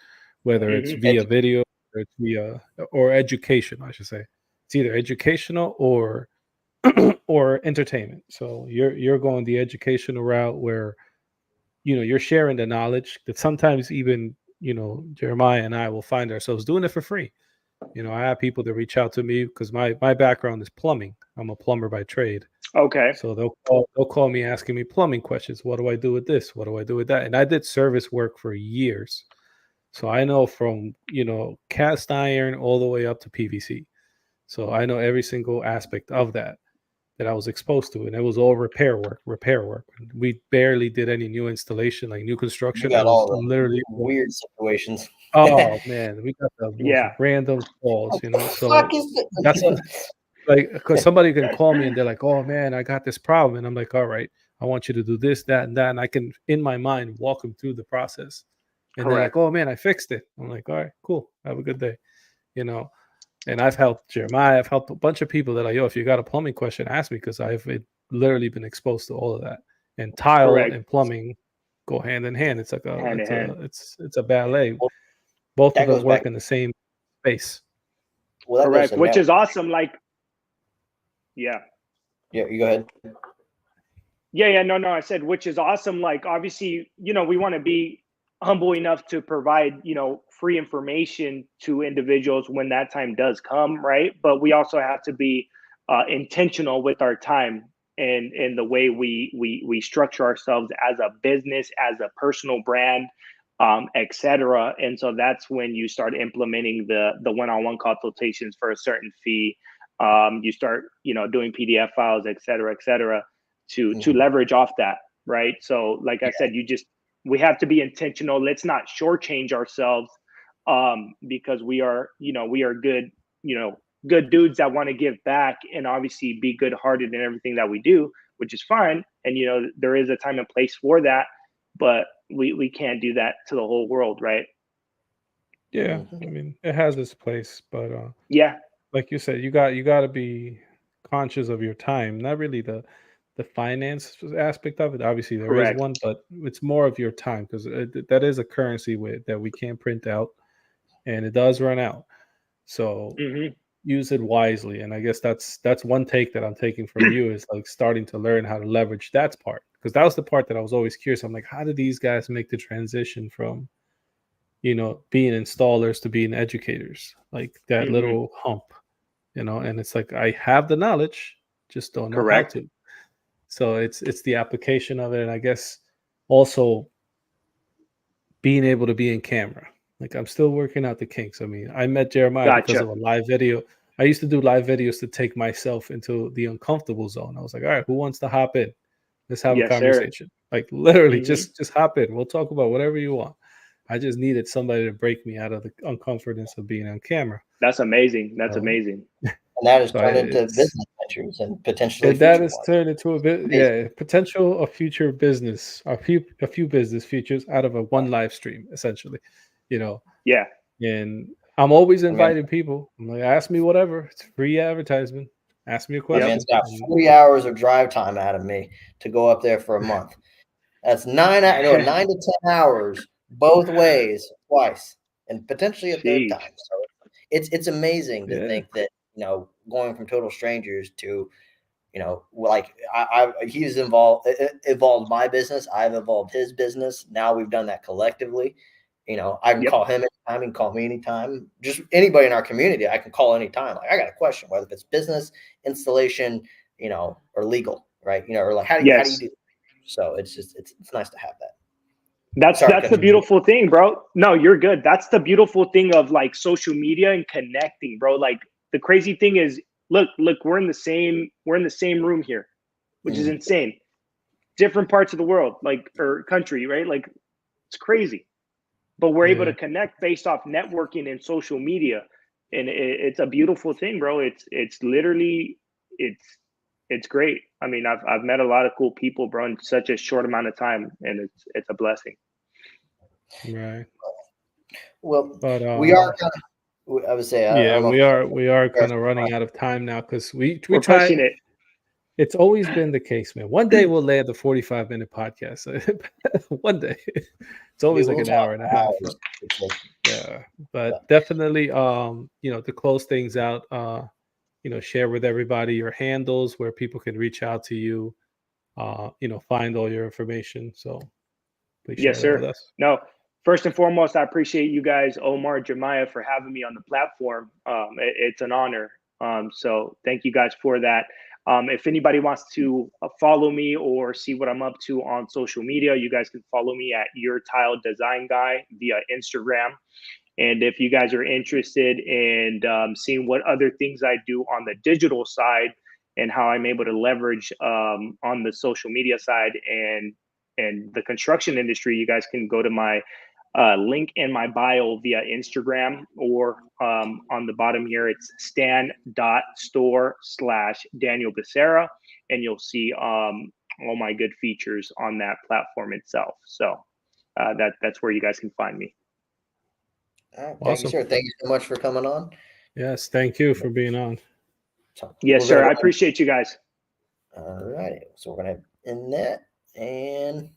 whether it's Mhm. via video or it's via or education, I should say. It's either educational or or entertainment. So you're going the educational route where you're sharing the knowledge that sometimes even Jeremiah and I will find ourselves doing it for free. I have people that reach out to me because my background is plumbing. I'm a plumber by trade. Okay. So they'll call me asking me plumbing questions. What do I do with this? What do I do with that? And I did service work for years. So I know from, cast iron all the way up to PVC. So I know every single aspect of that I was exposed to. And it was all repair work. We barely did any new installation, like new you construction. It got was all the literally, weird situations. oh man, we got the most Yeah. random calls, Fuck So is it? that's like, because somebody can call me and they're like, "Oh man, I got this problem," and I'm like, "All right, I want you to do this, that, and that," and I can, in my mind, walk them through the process. And they're like, Correct. "Oh man, I fixed it." I'm like, "All right, cool. Have a good day," you know. And I've helped Jeremiah. I've helped a bunch of people that are like, "Yo, if you got a plumbing question, ask me," because I've literally been exposed to all of that. And tile Correct. and plumbing go hand in hand. It's like Hand in hand. it's a ballet. Well, Both of that them goes work back. in the same space. Well, that goes Correct. to Which net. is awesome. Like, yeah. Yeah, you go ahead. Yeah. No. I said, which is awesome. Like, obviously, we want to be humble enough to provide, free information to individuals when that time does come, right? But we also have to be intentional with our time and the way we structure ourselves as a business, as a personal brand, etc. And so that's when you start implementing the one-on-one consultations for a certain fee. You start, doing PDF files, etc. To leverage off that, right? So, like I said, we have to be intentional. Let's not shortchange ourselves, because we are good, good dudes that want to give back and obviously be good hearted in everything that we do, which is fine. And there is a time and place for that, but we can't do that to the whole world, right? Yeah, Mhm. I mean, it has its place, but Yeah, like you said, you got to be conscious of your time. Not really the finance aspect of it. Obviously, there is correct. one, but it's more of your time because that is a currency that we can't print out, and it does run out. So Hmm. use it wisely. And I guess that's one take that I'm taking from you is like starting to learn how to leverage that part, because that was the part that I was always curious. I'm like, how did these guys make the transition from being installers to being educators, like that Hmm. little hump, and it's like I have the knowledge, just don't know how Correct. to. So it's the application of it, and I guess also being able to be in camera. Like I'm still working out the kinks. I mean, I met Jeremiah because Gotcha. of a live video. I used to do live videos to take myself into the uncomfortable zone. I was like, all right, who wants to hop in? Let's have a Yes, sir. conversation. Like literally, Hmm. just hop in. We'll talk about whatever you want. I just needed somebody to break me out of the uncomfortness of being on camera. That's amazing. That's So, amazing. And that has so turned into it's business ventures and potentially and that future has ones. turned into a bit, Amazing. yeah, potential of future business, a few business futures out of a one live stream, essentially, you know. Yeah. And I'm always I mean, inviting people. I'm like, ask me whatever. It's free advertisement. Ask me a That question. man's got 40 hours of drive time out of me to go up there for a month. That's 9 to 10 hours both ways twice, and potentially a third time. So it's amazing to think that, going from total strangers to, like he's evolved my business. I've evolved his business. Now we've done that collectively. I can call him anytime. He can call me anytime. Just anybody in our community, I can call anytime. Like, I got a question, whether it's business, installation, or legal, right? Or like, how do you do? So it's nice to have that. That's the beautiful thing, bro. No, you're good. That's the beautiful thing of like social media and connecting, bro. Like, the crazy thing is, look, we're in the same room here, which is insane. Different parts of the world, like, or country, right? Like, it's crazy. But we're able to connect based off networking and social media. And it's a beautiful thing, bro. It's literally, it's great. I mean, I've met a lot of cool people, bro, in such a short amount of time, and it's a blessing. Right. Well, but we are kind of, I would say, we are kind of running out of time now, because we're try, pushing it. It's always been the case, man. One day we'll land the 45-minute podcast. One day. It's always like an hour and a half. Yeah. But definitely, to close things out, share with everybody your handles where people can reach out to you, find all your information. So please share that with us. No, first and foremost, I appreciate you guys, Omar, Jemiah, for having me on the platform. It's an honor. So thank you guys for that. If anybody wants to follow me or see what I'm up to on social media, you guys can follow me at Your Tile Design Guy via Instagram. And if you guys are interested in seeing what other things I do on the digital side and how I'm able to leverage on the social media side and the construction industry, you guys can go to my link in my bio via Instagram, or on the bottom here, it's stan.store/Daniel Becerra, and you'll see all my good features on that platform itself. So that's where you guys can find me. All right, thank you, sir. Thank you so much for coming on. Yes, thank you for being on. Yes, sir. I appreciate you guys. All right, so we're gonna end that and.